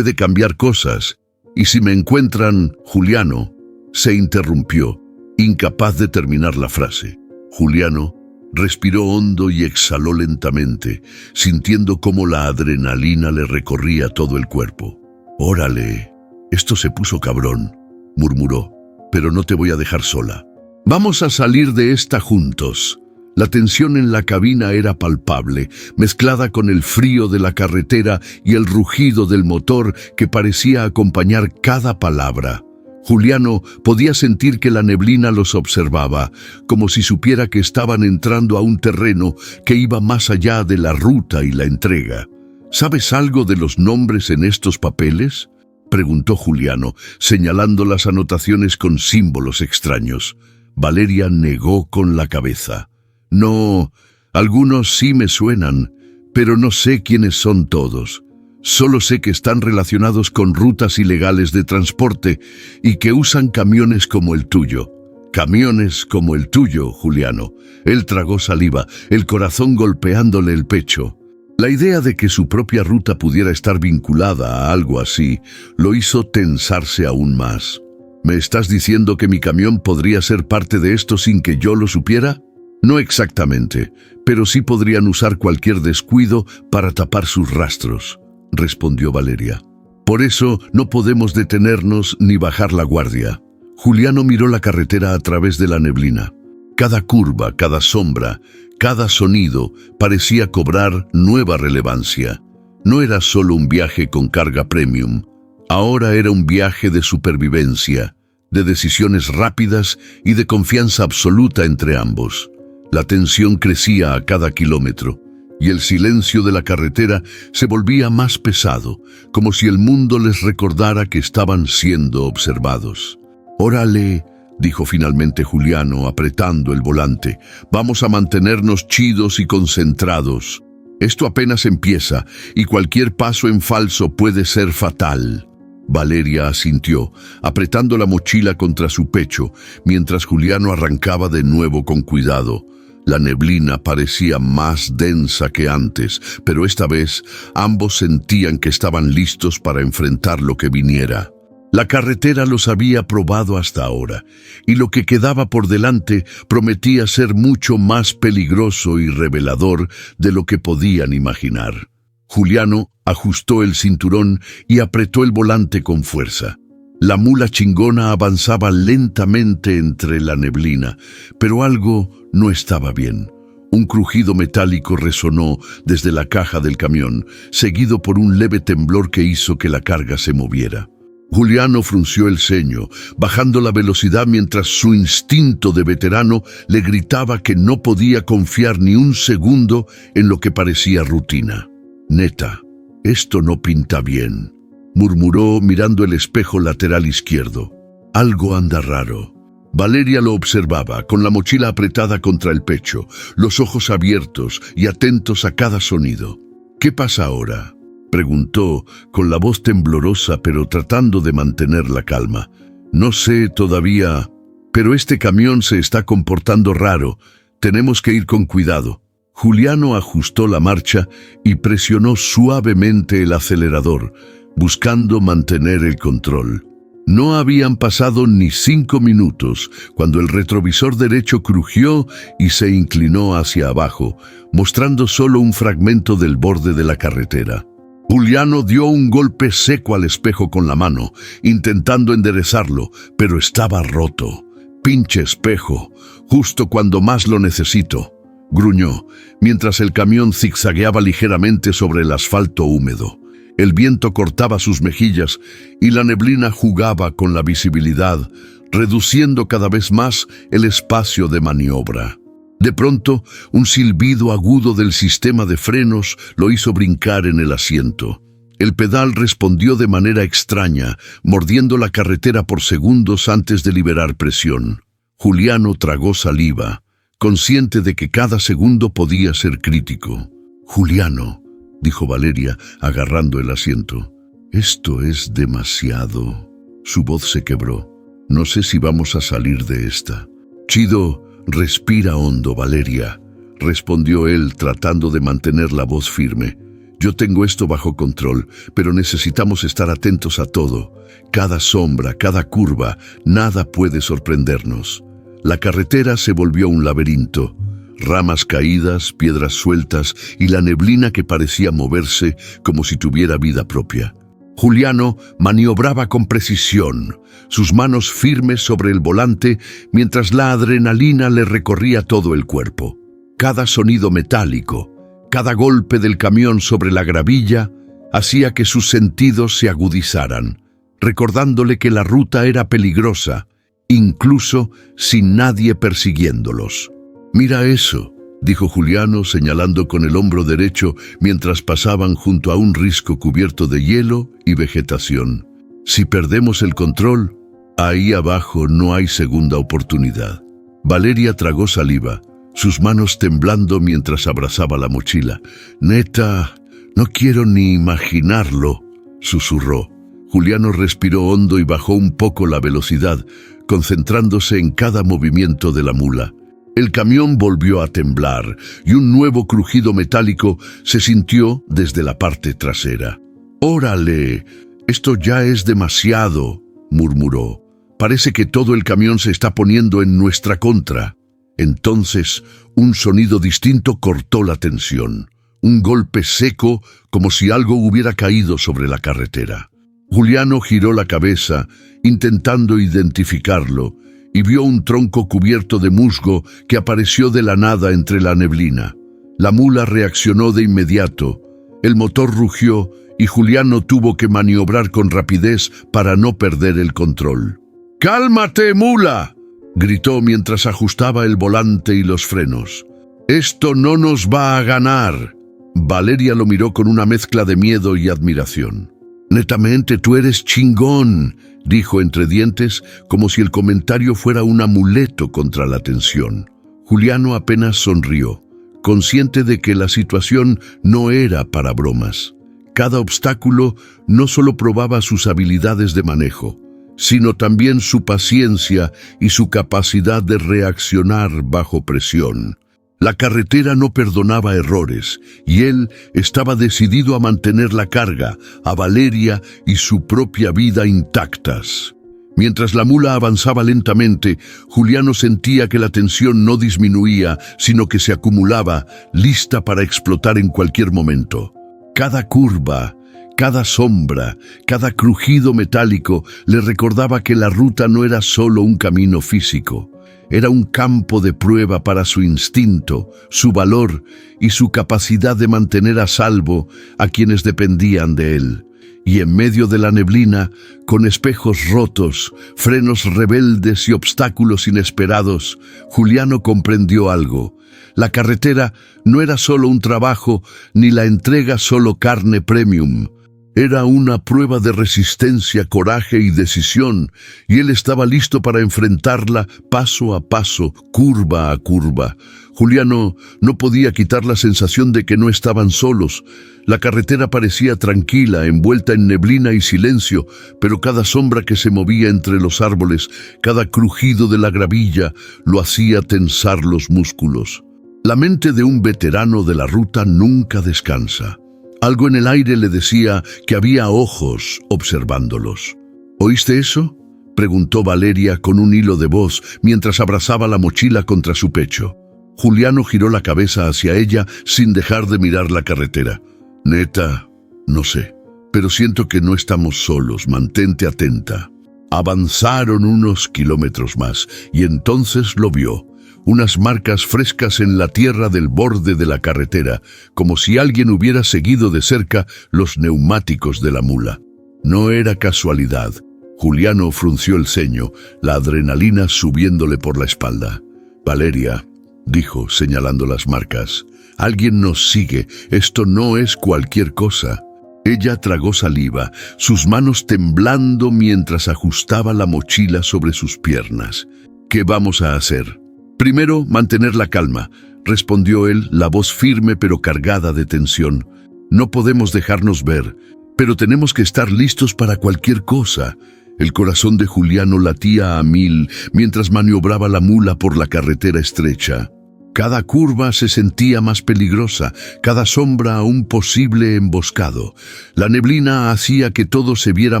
cambiar cosas. Y si me encuentran...». Juliano se interrumpió, incapaz de terminar la frase. Juliano respiró hondo y exhaló lentamente, sintiendo cómo la adrenalina le recorría todo el cuerpo. «Órale, esto se puso cabrón», murmuró, «pero no te voy a dejar sola. Vamos a salir de esta juntos». La tensión en la cabina era palpable, mezclada con el frío de la carretera y el rugido del motor que parecía acompañar cada palabra. Juliano podía sentir que la neblina los observaba, como si supiera que estaban entrando a un terreno que iba más allá de la ruta y la entrega. «¿Sabes algo de los nombres en estos papeles?», preguntó Juliano, señalando las anotaciones con símbolos extraños. Valeria negó con la cabeza. «No, algunos sí me suenan, pero no sé quiénes son todos. Solo sé que están relacionados con rutas ilegales de transporte y que usan camiones como el tuyo». «Camiones como el tuyo, Juliano». Él tragó saliva, el corazón golpeándole el pecho. La idea de que su propia ruta pudiera estar vinculada a algo así lo hizo tensarse aún más. «¿Me estás diciendo que mi camión podría ser parte de esto sin que yo lo supiera?». «No exactamente, pero sí podrían usar cualquier descuido para tapar sus rastros», respondió Valeria. Por eso no podemos detenernos ni bajar la guardia. Juliano miró la carretera a través de la neblina. Cada curva, cada sombra, cada sonido parecía cobrar nueva relevancia. No era solo un viaje con carga premium. Ahora era un viaje de supervivencia, de decisiones rápidas y de confianza absoluta entre ambos. La tensión crecía a cada kilómetro, y el silencio de la carretera se volvía más pesado, como si el mundo les recordara que estaban siendo observados. «Órale», dijo finalmente Juliano, apretando el volante. «Vamos a mantenernos chidos y concentrados. Esto apenas empieza, y cualquier paso en falso puede ser fatal». Valeria asintió, apretando la mochila contra su pecho, mientras Juliano arrancaba de nuevo con cuidado. La neblina parecía más densa que antes, pero esta vez ambos sentían que estaban listos para enfrentar lo que viniera. La carretera los había probado hasta ahora, y lo que quedaba por delante prometía ser mucho más peligroso y revelador de lo que podían imaginar. Juliano ajustó el cinturón y apretó el volante con fuerza. La mula chingona avanzaba lentamente entre la neblina, pero algo no estaba bien. Un crujido metálico resonó desde la caja del camión, seguido por un leve temblor que hizo que la carga se moviera. Juliano frunció el ceño, bajando la velocidad mientras su instinto de veterano le gritaba que no podía confiar ni un segundo en lo que parecía rutina. «Neta, esto no pinta bien», murmuró mirando el espejo lateral izquierdo. «Algo anda raro». Valeria lo observaba, con la mochila apretada contra el pecho, los ojos abiertos y atentos a cada sonido. «¿Qué pasa ahora?», preguntó, con la voz temblorosa pero tratando de mantener la calma. «No sé todavía, pero este camión se está comportando raro. Tenemos que ir con cuidado». Juliano ajustó la marcha y presionó suavemente el acelerador, buscando mantener el control. No habían pasado ni 5 minutos cuando el retrovisor derecho crujió y se inclinó hacia abajo, mostrando solo un fragmento del borde de la carretera. Juliano dio un golpe seco al espejo con la mano, intentando enderezarlo, pero estaba roto. «Pinche espejo, justo cuando más lo necesito», gruñó, mientras el camión zigzagueaba ligeramente sobre el asfalto húmedo. El viento cortaba sus mejillas y la neblina jugaba con la visibilidad, reduciendo cada vez más el espacio de maniobra. De pronto, un silbido agudo del sistema de frenos lo hizo brincar en el asiento. El pedal respondió de manera extraña, mordiendo la carretera por segundos antes de liberar presión. Juliano tragó saliva, consciente de que cada segundo podía ser crítico. «Juliano», dijo Valeria, agarrando el asiento. «Esto es demasiado». Su voz se quebró. «No sé si vamos a salir de esta». «Chido, respira hondo, Valeria», respondió él, tratando de mantener la voz firme. «Yo tengo esto bajo control, pero necesitamos estar atentos a todo. Cada sombra, cada curva, nada puede sorprendernos». La carretera se volvió un laberinto. Ramas caídas, piedras sueltas y la neblina que parecía moverse como si tuviera vida propia. Juliano maniobraba con precisión, sus manos firmes sobre el volante mientras la adrenalina le recorría todo el cuerpo. Cada sonido metálico, cada golpe del camión sobre la gravilla hacía que sus sentidos se agudizaran, recordándole que la ruta era peligrosa, incluso sin nadie persiguiéndolos. «Mira eso», dijo Juliano, señalando con el hombro derecho mientras pasaban junto a un risco cubierto de hielo y vegetación. «Si perdemos el control, ahí abajo no hay segunda oportunidad». Valeria tragó saliva, sus manos temblando mientras abrazaba la mochila. «Neta, no quiero ni imaginarlo», susurró. Juliano respiró hondo y bajó un poco la velocidad, concentrándose en cada movimiento de la mula. El camión volvió a temblar y un nuevo crujido metálico se sintió desde la parte trasera. «Órale, esto ya es demasiado», murmuró. «Parece que todo el camión se está poniendo en nuestra contra». Entonces, un sonido distinto cortó la tensión. Un golpe seco, como si algo hubiera caído sobre la carretera. Juliano giró la cabeza, intentando identificarlo, y vio un tronco cubierto de musgo que apareció de la nada entre la neblina. La mula reaccionó de inmediato. El motor rugió y Juliano tuvo que maniobrar con rapidez para no perder el control. «¡Cálmate, mula!», gritó mientras ajustaba el volante y los frenos. «Esto no nos va a ganar». Valeria lo miró con una mezcla de miedo y admiración. «Netamente tú eres chingón», dijo entre dientes, como si el comentario fuera un amuleto contra la tensión. Juliano apenas sonrió, consciente de que la situación no era para bromas. Cada obstáculo no solo probaba sus habilidades de manejo, sino también su paciencia y su capacidad de reaccionar bajo presión. La carretera no perdonaba errores, y él estaba decidido a mantener la carga, a Valeria y su propia vida intactas. Mientras la mula avanzaba lentamente, Juliano sentía que la tensión no disminuía, sino que se acumulaba, lista para explotar en cualquier momento. Cada curva, cada sombra, cada crujido metálico le recordaba que la ruta no era solo un camino físico. Era un campo de prueba para su instinto, su valor y su capacidad de mantener a salvo a quienes dependían de él. Y en medio de la neblina, con espejos rotos, frenos rebeldes y obstáculos inesperados, Juliano comprendió algo. La carretera no era solo un trabajo, ni la entrega solo carne premium. Era una prueba de resistencia, coraje y decisión, y él estaba listo para enfrentarla paso a paso, curva a curva. Juliano no podía quitar la sensación de que no estaban solos. La carretera parecía tranquila, envuelta en neblina y silencio, pero cada sombra que se movía entre los árboles, cada crujido de la gravilla, lo hacía tensar los músculos. La mente de un veterano de la ruta nunca descansa. Algo en el aire le decía que había ojos observándolos. ¿Oíste eso?, preguntó Valeria con un hilo de voz mientras abrazaba la mochila contra su pecho. Juliano giró la cabeza hacia ella sin dejar de mirar la carretera. «Neta, no sé, pero siento que no estamos solos, mantente atenta». Avanzaron unos kilómetros más y entonces lo vio. Unas marcas frescas en la tierra del borde de la carretera, como si alguien hubiera seguido de cerca los neumáticos de la mula. No era casualidad. Juliano frunció el ceño, la adrenalina subiéndole por la espalda. «Valeria», dijo, señalando las marcas, «alguien nos sigue, esto no es cualquier cosa». Ella tragó saliva, sus manos temblando mientras ajustaba la mochila sobre sus piernas. «¿Qué vamos a hacer?» «Primero, mantener la calma», respondió él, la voz firme pero cargada de tensión. «No podemos dejarnos ver, pero tenemos que estar listos para cualquier cosa». El corazón de Juliano latía a 1000 mientras maniobraba la mula por la carretera estrecha. Cada curva se sentía más peligrosa, cada sombra un posible emboscado. La neblina hacía que todo se viera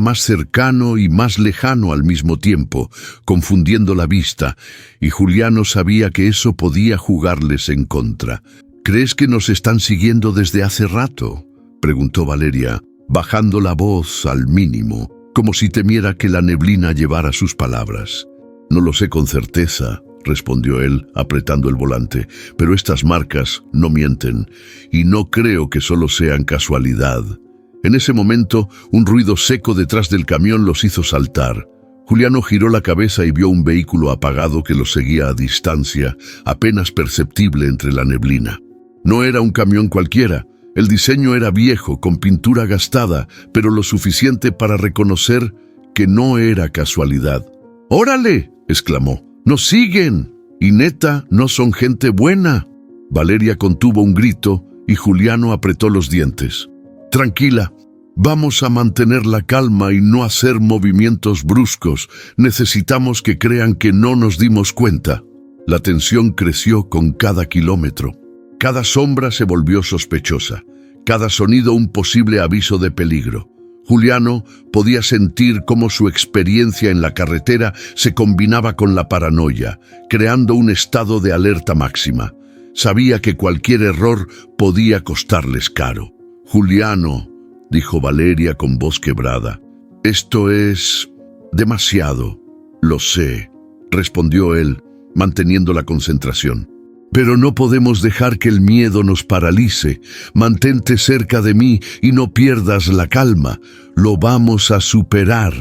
más cercano y más lejano al mismo tiempo, confundiendo la vista, y Juliano sabía que eso podía jugarles en contra. «¿Crees que nos están siguiendo desde hace rato?», preguntó Valeria, bajando la voz al mínimo, como si temiera que la neblina llevara sus palabras. «No lo sé con certeza», respondió él, apretando el volante, «pero estas marcas no mienten, y no creo que solo sean casualidad». En ese momento, un ruido seco detrás del camión los hizo saltar. Juliano giró la cabeza y vio un vehículo apagado que los seguía a distancia, apenas perceptible entre la neblina. No era un camión cualquiera. El diseño era viejo, con pintura gastada, pero lo suficiente para reconocer que no era casualidad. «¡Órale!», exclamó. «¡Nos siguen! Y neta, no son gente buena». Valeria contuvo un grito y Juliano apretó los dientes. «Tranquila, vamos a mantener la calma y no hacer movimientos bruscos. Necesitamos que crean que no nos dimos cuenta». La tensión creció con cada kilómetro. Cada sombra se volvió sospechosa, cada sonido un posible aviso de peligro. Juliano podía sentir cómo su experiencia en la carretera se combinaba con la paranoia, creando un estado de alerta máxima. Sabía que cualquier error podía costarles caro. «Juliano», dijo Valeria con voz quebrada, Esto es demasiado, lo sé, respondió él, manteniendo la concentración. Pero no podemos dejar que el miedo nos paralice. Mantente cerca de mí y no pierdas la calma. Lo vamos a superar.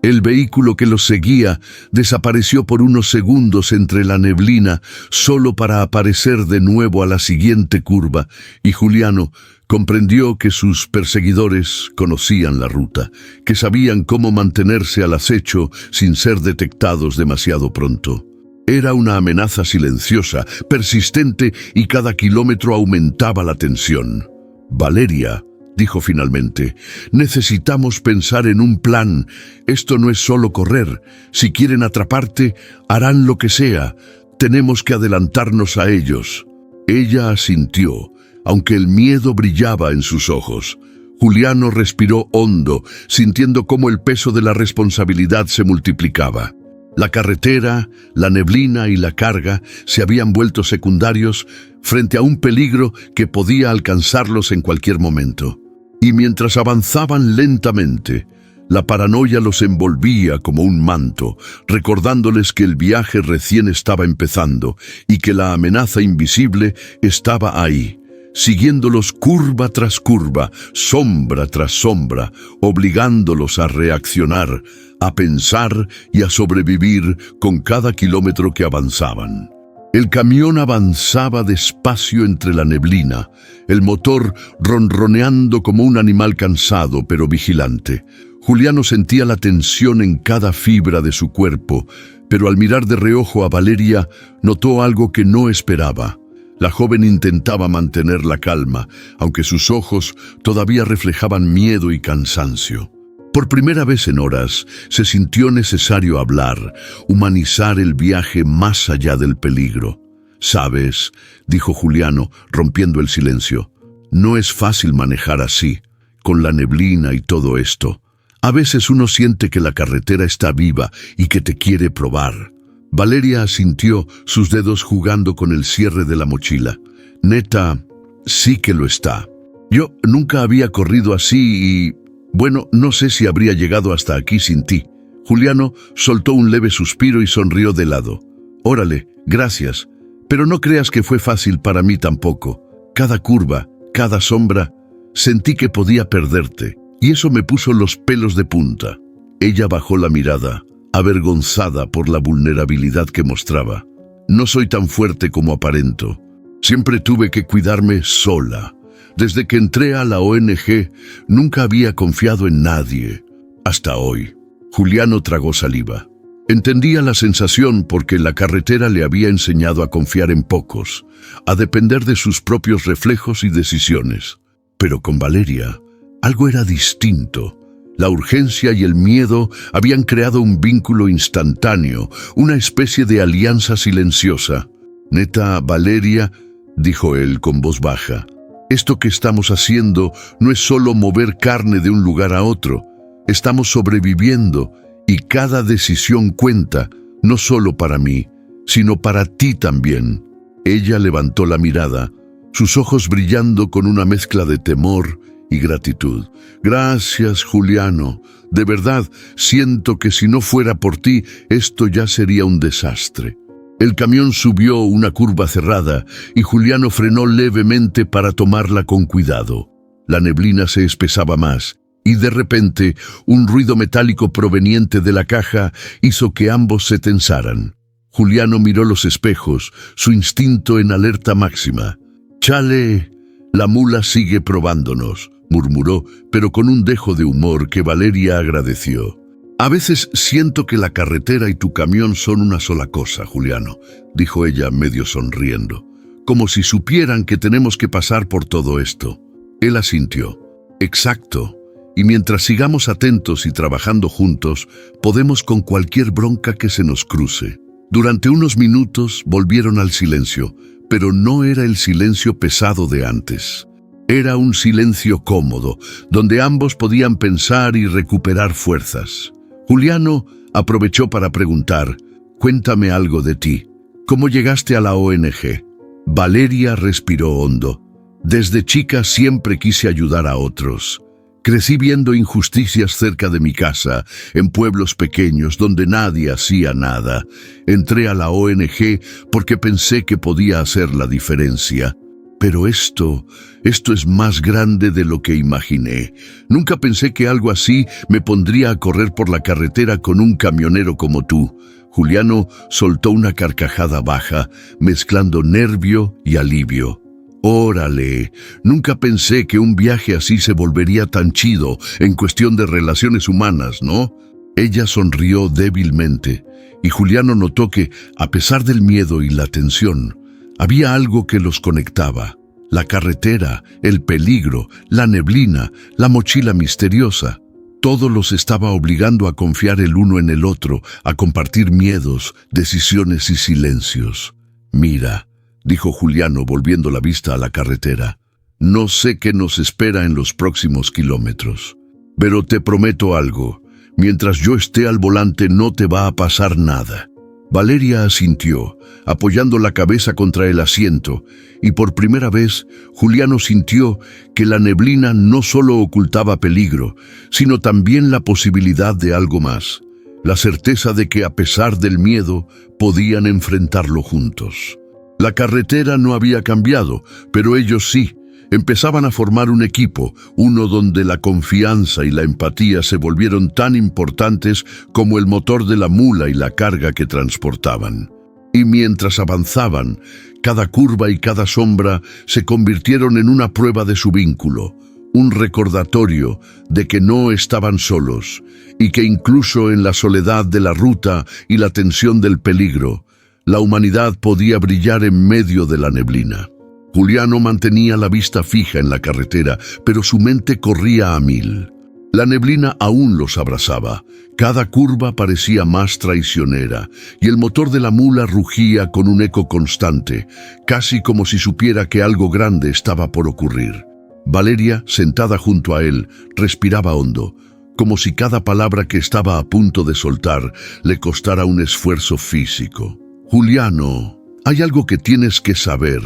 El vehículo que los seguía desapareció por unos segundos entre la neblina, solo para aparecer de nuevo a la siguiente curva, y Juliano comprendió que sus perseguidores conocían la ruta, que sabían cómo mantenerse al acecho sin ser detectados demasiado pronto. Era una amenaza silenciosa, persistente, y cada kilómetro aumentaba la tensión. Valeria, dijo finalmente, necesitamos pensar en un plan. Esto no es solo correr. Si quieren atraparte, harán lo que sea. Tenemos que adelantarnos a ellos. Ella asintió, aunque el miedo brillaba en sus ojos. Juliano respiró hondo, sintiendo cómo el peso de la responsabilidad se multiplicaba. La carretera, la neblina y la carga se habían vuelto secundarios frente a un peligro que podía alcanzarlos en cualquier momento. Y mientras avanzaban lentamente, la paranoia los envolvía como un manto, recordándoles que el viaje recién estaba empezando y que la amenaza invisible estaba ahí, siguiéndolos curva tras curva, sombra tras sombra, obligándolos a reaccionar, a pensar y a sobrevivir con cada kilómetro que avanzaban. El camión avanzaba despacio entre la neblina, el motor ronroneando como un animal cansado pero vigilante. Juliano sentía la tensión en cada fibra de su cuerpo, pero al mirar de reojo a Valeria, notó algo que no esperaba. La joven intentaba mantener la calma, aunque sus ojos todavía reflejaban miedo y cansancio. Por primera vez en horas, se sintió necesario hablar, humanizar el viaje más allá del peligro. «¿Sabes?», dijo Juliano, rompiendo el silencio, «no es fácil manejar así, con la neblina y todo esto. A veces uno siente que la carretera está viva y que te quiere probar». Valeria asintió, sus dedos jugando con el cierre de la mochila. «Neta, sí que lo está. Yo nunca había corrido así y... bueno, no sé si habría llegado hasta aquí sin ti». Juliano soltó un leve suspiro y sonrió de lado. «Órale, gracias. Pero no creas que fue fácil para mí tampoco. Cada curva, cada sombra, sentí que podía perderte, y eso me puso los pelos de punta». Ella bajó la mirada, avergonzada por la vulnerabilidad que mostraba. «No soy tan fuerte como aparento. Siempre tuve que cuidarme sola. Desde que entré a la ONG, nunca había confiado en nadie. Hasta hoy». Juliano tragó saliva. Entendía la sensación porque la carretera le había enseñado a confiar en pocos, a depender de sus propios reflejos y decisiones. Pero con Valeria, algo era distinto. La urgencia y el miedo habían creado un vínculo instantáneo, una especie de alianza silenciosa. «Neta, Valeria», dijo él con voz baja, «esto que estamos haciendo no es solo mover carne de un lugar a otro. Estamos sobreviviendo y cada decisión cuenta, no solo para mí, sino para ti también». Ella levantó la mirada, sus ojos brillando con una mezcla de temor y gratitud. «Gracias, Juliano. De verdad, siento que si no fuera por ti, esto ya sería un desastre». El camión subió una curva cerrada y Juliano frenó levemente para tomarla con cuidado. La neblina se espesaba más y de repente un ruido metálico proveniente de la caja hizo que ambos se tensaran. Juliano miró los espejos, su instinto en alerta máxima. «Chale, la mula sigue probándonos», murmuró, pero con un dejo de humor que Valeria agradeció. «A veces siento que la carretera y tu camión son una sola cosa, Juliano», dijo ella medio sonriendo, «como si supieran que tenemos que pasar por todo esto». Él asintió. «Exacto. Y mientras sigamos atentos y trabajando juntos, podemos con cualquier bronca que se nos cruce». Durante unos minutos volvieron al silencio, pero no era el silencio pesado de antes. Era un silencio cómodo, donde ambos podían pensar y recuperar fuerzas. Juliano aprovechó para preguntar: «Cuéntame algo de ti. ¿Cómo llegaste a la ONG?» Valeria respiró hondo. «Desde chica siempre quise ayudar a otros. Crecí viendo injusticias cerca de mi casa, en pueblos pequeños donde nadie hacía nada. Entré a la ONG porque pensé que podía hacer la diferencia. Pero esto es más grande de lo que imaginé. Nunca pensé que algo así me pondría a correr por la carretera con un camionero como tú. Juliano soltó una carcajada baja, mezclando nervio y alivio. Órale, nunca pensé que un viaje así se volvería tan chido en cuestión de relaciones humanas, ¿no? Ella sonrió débilmente, y Juliano notó que, a pesar del miedo y la tensión, había algo que los conectaba: la carretera, el peligro, la neblina, la mochila misteriosa. Todo los estaba obligando a confiar el uno en el otro, a compartir miedos, decisiones y silencios. Mira, dijo Juliano volviendo la vista a la carretera, no sé qué nos espera en los próximos kilómetros, pero te prometo algo: mientras yo esté al volante no te va a pasar nada. Valeria asintió, apoyando la cabeza contra el asiento, y por primera vez Juliano sintió que la neblina no solo ocultaba peligro, sino también la posibilidad de algo más: la certeza de que, a pesar del miedo, podían enfrentarlo juntos. La carretera no había cambiado, pero ellos sí. Empezaban a formar un equipo, uno donde la confianza y la empatía se volvieron tan importantes como el motor de la mula y la carga que transportaban. Y mientras avanzaban, cada curva y cada sombra se convirtieron en una prueba de su vínculo, un recordatorio de que no estaban solos, y que incluso en la soledad de la ruta y la tensión del peligro, la humanidad podía brillar en medio de la neblina. Juliano mantenía la vista fija en la carretera, pero su mente corría a mil. La neblina aún los abrazaba. Cada curva parecía más traicionera, y el motor de la mula rugía con un eco constante, casi como si supiera que algo grande estaba por ocurrir. Valeria, sentada junto a él, respiraba hondo, como si cada palabra que estaba a punto de soltar le costara un esfuerzo físico. «Juliano, hay algo que tienes que saber»,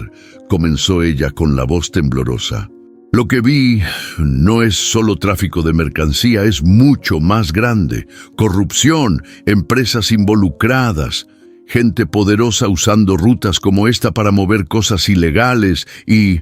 comenzó ella con la voz temblorosa. «Lo que vi no es solo tráfico de mercancía, es mucho más grande. Corrupción, empresas involucradas, gente poderosa usando rutas como esta para mover cosas ilegales y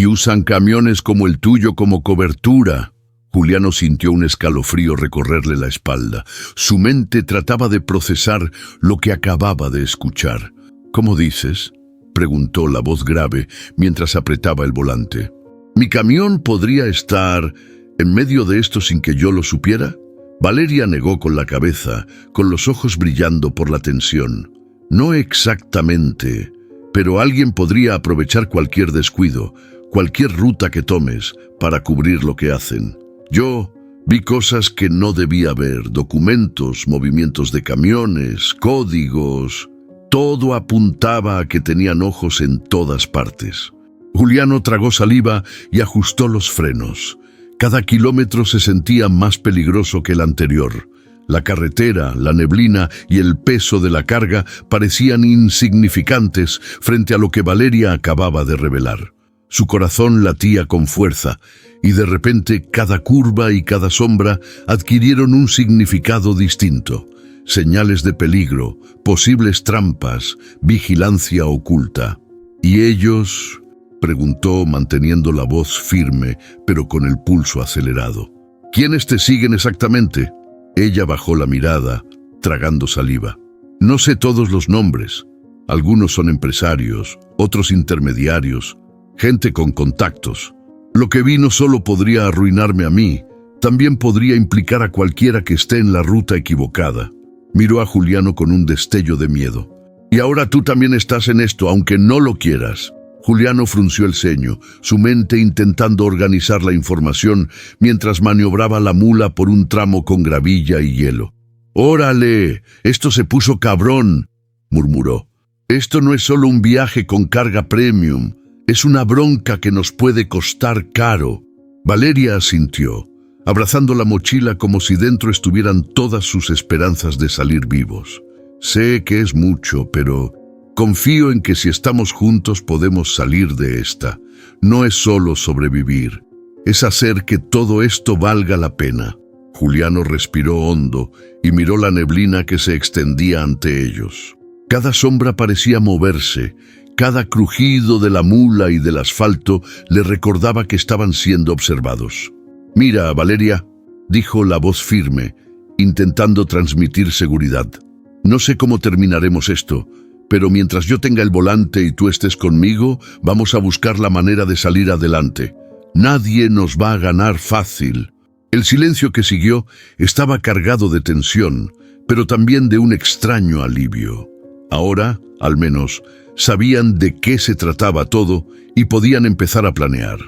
usan camiones como el tuyo como cobertura». Juliano sintió un escalofrío recorrerle la espalda. Su mente trataba de procesar lo que acababa de escuchar. «¿Cómo dices?», preguntó la voz grave mientras apretaba el volante. «¿Mi camión podría estar en medio de esto sin que yo lo supiera?». Valeria negó con la cabeza, con los ojos brillando por la tensión. «No exactamente, pero alguien podría aprovechar cualquier descuido, cualquier ruta que tomes, para cubrir lo que hacen. Yo vi cosas que no debía ver: documentos, movimientos de camiones, códigos. Todo apuntaba a que tenían ojos en todas partes». Juliano tragó saliva y ajustó los frenos. Cada kilómetro se sentía más peligroso que el anterior. La carretera, la neblina y el peso de la carga parecían insignificantes frente a lo que Valeria acababa de revelar. Su corazón latía con fuerza, y de repente cada curva y cada sombra adquirieron un significado distinto: señales de peligro, posibles trampas, vigilancia oculta. «¿Y ellos?», preguntó, manteniendo la voz firme, pero con el pulso acelerado. «¿Quiénes te siguen exactamente?». Ella bajó la mirada, tragando saliva. «No sé todos los nombres. Algunos son empresarios, otros intermediarios, gente con contactos. Lo que vi no solo podría arruinarme a mí, también podría implicar a cualquiera que esté en la ruta equivocada». Miró a Juliano con un destello de miedo. «Y ahora tú también estás en esto, aunque no lo quieras». Juliano frunció el ceño, su mente intentando organizar la información mientras maniobraba la mula por un tramo con gravilla y hielo. «Órale, esto se puso cabrón», murmuró. «Esto no es solo un viaje con carga premium, es una bronca que nos puede costar caro». Valeria asintió, abrazando la mochila como si dentro estuvieran todas sus esperanzas de salir vivos. «Sé que es mucho, pero confío en que si estamos juntos podemos salir de esta. No es solo sobrevivir, es hacer que todo esto valga la pena. Juliano respiró hondo y miró la neblina que se extendía ante ellos. Cada sombra parecía moverse, cada crujido de la mula y del asfalto le recordaba que estaban siendo observados. «Mira, Valeria», dijo la voz firme, intentando transmitir seguridad. «No sé cómo terminaremos esto, pero mientras yo tenga el volante y tú estés conmigo, vamos a buscar la manera de salir adelante. Nadie nos va a ganar fácil». El silencio que siguió estaba cargado de tensión, pero también de un extraño alivio. Ahora, al menos, sabían de qué se trataba todo y podían empezar a planear.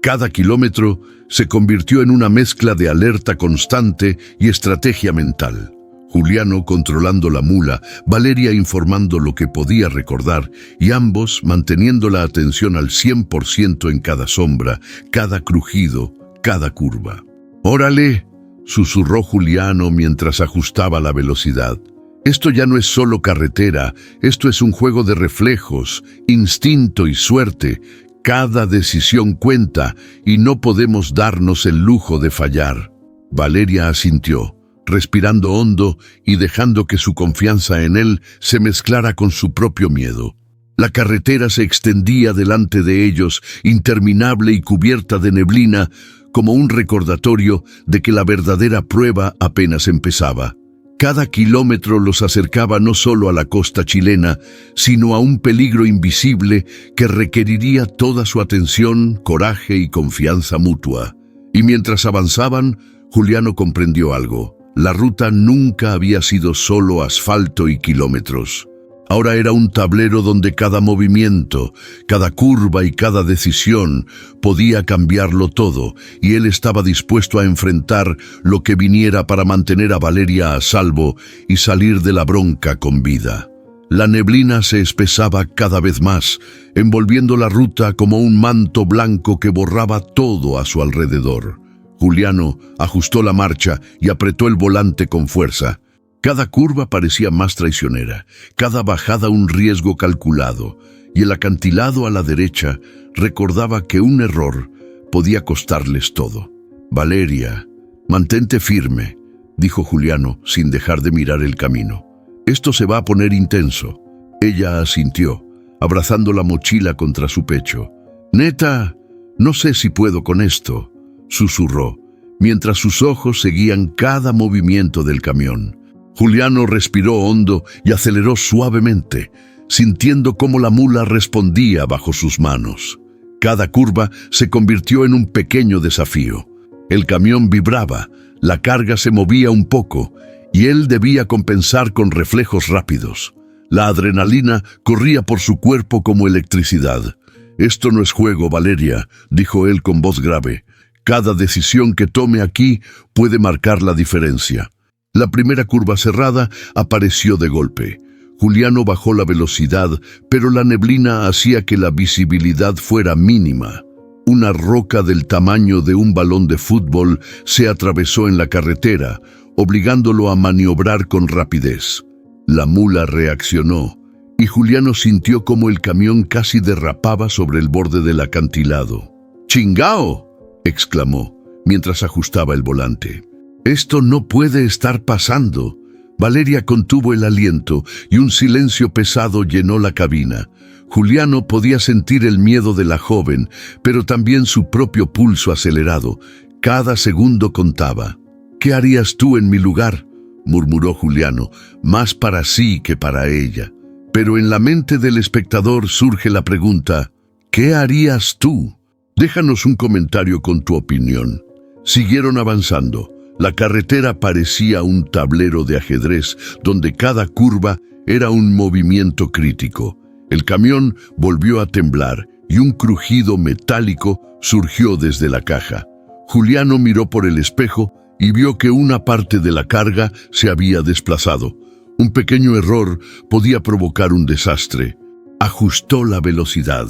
Cada kilómetro se convirtió en una mezcla de alerta constante y estrategia mental. Juliano controlando la mula, Valeria informando lo que podía recordar y ambos manteniendo la atención al 100% en cada sombra, cada crujido, cada curva. «Órale», susurró Juliano mientras ajustaba la velocidad. «Esto ya no es solo carretera, esto es un juego de reflejos, instinto y suerte. Cada decisión cuenta y no podemos darnos el lujo de fallar». Valeria asintió, respirando hondo y dejando que su confianza en él se mezclara con su propio miedo. La carretera se extendía delante de ellos, interminable y cubierta de neblina, como un recordatorio de que la verdadera prueba apenas empezaba. Cada kilómetro los acercaba no solo a la costa chilena, sino a un peligro invisible que requeriría toda su atención, coraje y confianza mutua. Y mientras avanzaban, Juliano comprendió algo. La ruta nunca había sido solo asfalto y kilómetros. Ahora era un tablero donde cada movimiento, cada curva y cada decisión podía cambiarlo todo, y él estaba dispuesto a enfrentar lo que viniera para mantener a Valeria a salvo y salir de la bronca con vida. La neblina se espesaba cada vez más, envolviendo la ruta como un manto blanco que borraba todo a su alrededor. Juliano ajustó la marcha y apretó el volante con fuerza. Cada curva parecía más traicionera, cada bajada un riesgo calculado, y el acantilado a la derecha recordaba que un error podía costarles todo. «Valeria, mantente firme», dijo Juliano sin dejar de mirar el camino. «Esto se va a poner intenso». Ella asintió, abrazando la mochila contra su pecho. «Neta, no sé si puedo con esto», susurró, mientras sus ojos seguían cada movimiento del camión. Juliano respiró hondo y aceleró suavemente, sintiendo cómo la mula respondía bajo sus manos. Cada curva se convirtió en un pequeño desafío. El camión vibraba, la carga se movía un poco, y él debía compensar con reflejos rápidos. La adrenalina corría por su cuerpo como electricidad. «Esto no es juego, Valeria», dijo él con voz grave. «Cada decisión que tome aquí puede marcar la diferencia». La primera curva cerrada apareció de golpe. Juliano bajó la velocidad, pero la neblina hacía que la visibilidad fuera mínima. Una roca del tamaño de un balón de fútbol se atravesó en la carretera, obligándolo a maniobrar con rapidez. La mula reaccionó, y Juliano sintió como el camión casi derrapaba sobre el borde del acantilado. «¡Chingao!», exclamó, mientras ajustaba el volante. «Esto no puede estar pasando». Valeria contuvo el aliento y un silencio pesado llenó la cabina. Juliano podía sentir el miedo de la joven, pero también su propio pulso acelerado. Cada segundo contaba. «¿Qué harías tú en mi lugar?», murmuró Juliano, más para sí que para ella. Pero en la mente del espectador surge la pregunta: «¿Qué harías tú?». Déjanos un comentario con tu opinión. Siguieron avanzando. La carretera parecía un tablero de ajedrez, donde cada curva era un movimiento crítico. El camión volvió a temblar y un crujido metálico surgió desde la caja. Juliano miró por el espejo y vio que una parte de la carga se había desplazado. Un pequeño error podía provocar un desastre. Ajustó la velocidad,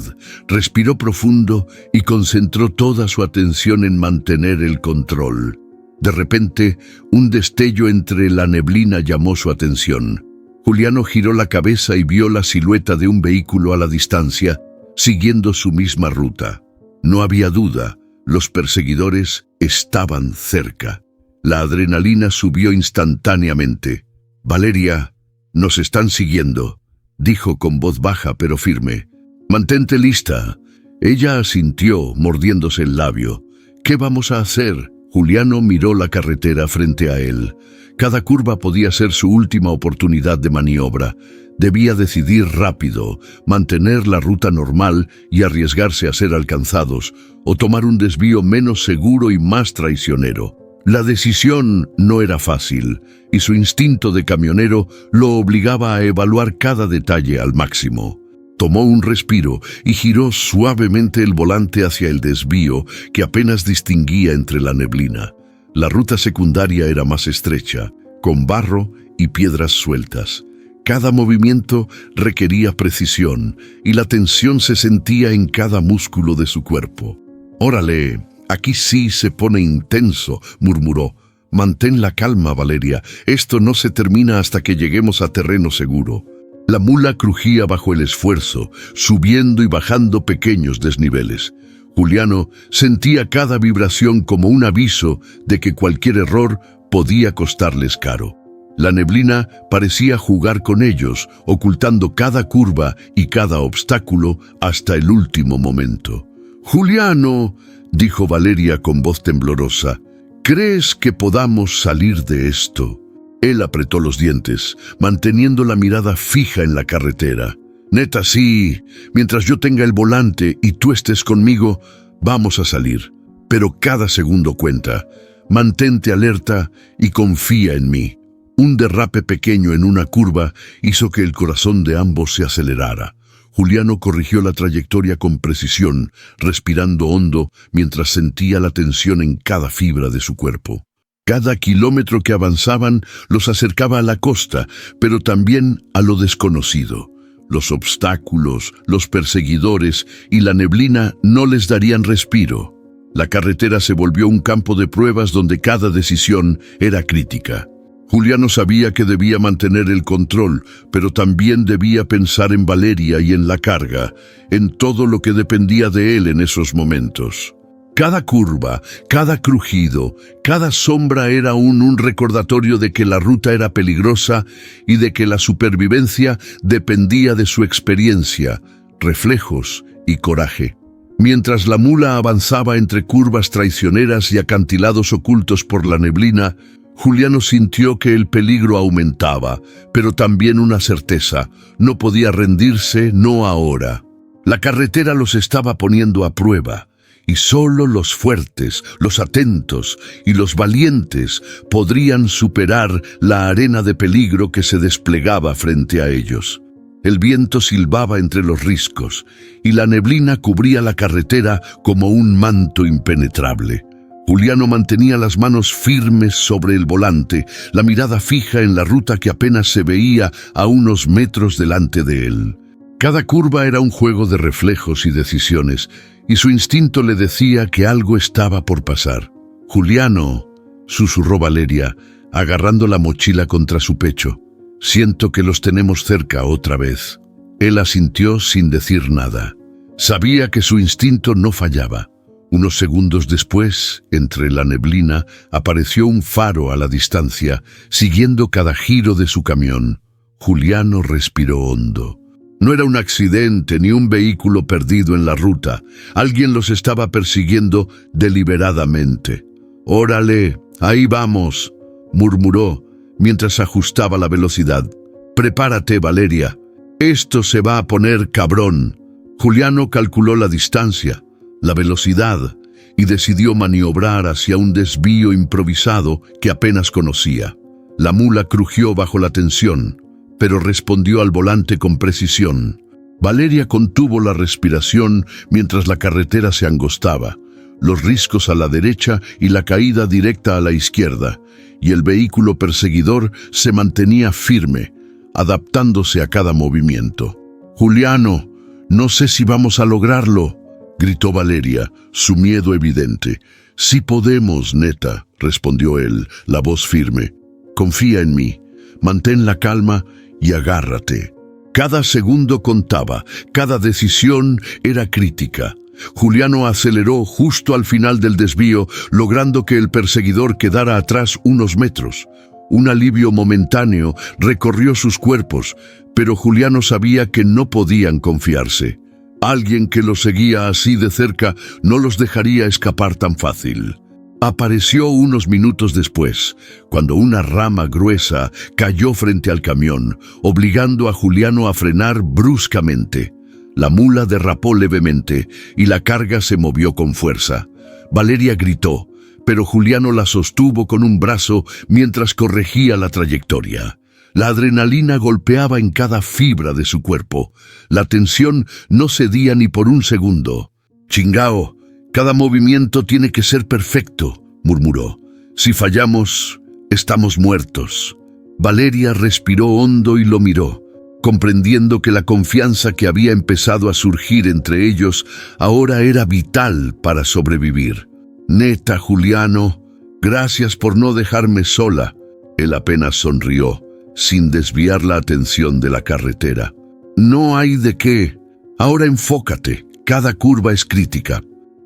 respiró profundo y concentró toda su atención en mantener el control. De repente, un destello entre la neblina llamó su atención. Juliano giró la cabeza y vio la silueta de un vehículo a la distancia, siguiendo su misma ruta. No había duda, Los perseguidores estaban cerca. La adrenalina subió instantáneamente. «Valeria, nos están siguiendo», dijo con voz baja pero firme. «Mantente lista». Ella asintió, mordiéndose el labio. «¿Qué vamos a hacer?» Juliano miró la carretera frente a él. Cada curva podía ser su última oportunidad de maniobra. Debía decidir rápido, mantener la ruta normal y arriesgarse a ser alcanzados, o tomar un desvío menos seguro y más traicionero. La decisión no era fácil, y su instinto de camionero lo obligaba a evaluar cada detalle al máximo. Tomó un respiro y giró suavemente el volante hacia el desvío que apenas distinguía entre la neblina. La ruta secundaria era más estrecha, con barro y piedras sueltas. Cada movimiento requería precisión y la tensión se sentía en cada músculo de su cuerpo. «Órale, aquí sí se pone intenso», murmuró. «Mantén la calma, Valeria. Esto no se termina hasta que lleguemos a terreno seguro». La mula crujía bajo el esfuerzo, subiendo y bajando pequeños desniveles. Juliano sentía cada vibración como un aviso de que cualquier error podía costarles caro. La neblina parecía jugar con ellos, ocultando cada curva y cada obstáculo hasta el último momento. «Juliano», dijo Valeria con voz temblorosa, «¿crees que podamos salir de esto?» Él apretó los dientes, manteniendo la mirada fija en la carretera. «Neta, sí. Mientras yo tenga el volante y tú estés conmigo, vamos a salir. Pero cada segundo cuenta. Mantente alerta y confía en mí». Un derrape pequeño en una curva hizo que el corazón de ambos se acelerara. Juliano corrigió la trayectoria con precisión, respirando hondo mientras sentía la tensión en cada fibra de su cuerpo. Cada kilómetro que avanzaban los acercaba a la costa, pero también a lo desconocido. Los obstáculos, los perseguidores y la neblina no les darían respiro. La carretera se volvió un campo de pruebas donde cada decisión era crítica. Juliano sabía que debía mantener el control, pero también debía pensar en Valeria y en la carga, en todo lo que dependía de él en esos momentos. Cada curva, cada crujido, cada sombra era un recordatorio de que la ruta era peligrosa y de que la supervivencia dependía de su experiencia, reflejos y coraje. Mientras la mula avanzaba entre curvas traicioneras y acantilados ocultos por la neblina, Juliano sintió que el peligro aumentaba, pero también una certeza: no podía rendirse, no ahora. La carretera los estaba poniendo a prueba. Y solo los fuertes, los atentos y los valientes podrían superar la arena de peligro que se desplegaba frente a ellos. El viento silbaba entre los riscos y la neblina cubría la carretera como un manto impenetrable. Juliano mantenía las manos firmes sobre el volante, la mirada fija en la ruta que apenas se veía a unos metros delante de él. Cada curva era un juego de reflejos y decisiones, y su instinto le decía que algo estaba por pasar. «Juliano», susurró Valeria, agarrando la mochila contra su pecho, «siento que los tenemos cerca otra vez». Él asintió sin decir nada. Sabía que su instinto no fallaba. Unos segundos después, entre la neblina, apareció un faro a la distancia, siguiendo cada giro de su camión. Juliano respiró hondo. No era un accidente ni un vehículo perdido en la ruta. Alguien los estaba persiguiendo deliberadamente. «Órale, ahí vamos», murmuró mientras ajustaba la velocidad. «Prepárate, Valeria. Esto se va a poner cabrón». Juliano calculó la distancia, la velocidad, y decidió maniobrar hacia un desvío improvisado que apenas conocía. La mula crujió bajo la tensión, pero respondió al volante con precisión. Valeria contuvo la respiración mientras la carretera se angostaba, los riscos a la derecha y la caída directa a la izquierda, y el vehículo perseguidor se mantenía firme, adaptándose a cada movimiento. «Juliano, no sé si vamos a lograrlo», gritó Valeria, su miedo evidente. «Sí podemos, neta», respondió él, la voz firme. «Confía en mí, mantén la calma y agárrate». Cada segundo contaba, cada decisión era crítica. Juliano aceleró justo al final del desvío, logrando que el perseguidor quedara atrás unos metros. Un alivio momentáneo recorrió sus cuerpos, pero Juliano sabía que no podían confiarse. Alguien que los seguía así de cerca no los dejaría escapar tan fácil. Apareció unos minutos después, cuando una rama gruesa cayó frente al camión, obligando a Juliano a frenar bruscamente. La mula derrapó levemente y la carga se movió con fuerza. Valeria gritó, pero Juliano la sostuvo con un brazo mientras corregía la trayectoria. La adrenalina golpeaba en cada fibra de su cuerpo. La tensión no cedía ni por un segundo. «Chingao, cada movimiento tiene que ser perfecto», murmuró. «Si fallamos, estamos muertos». Valeria respiró hondo y lo miró, comprendiendo que la confianza que había empezado a surgir entre ellos ahora era vital para sobrevivir. «Neta, Juliano, gracias por no dejarme sola». Él apenas sonrió, sin desviar la atención de la carretera. «No hay de qué. Ahora enfócate. Cada curva es crítica».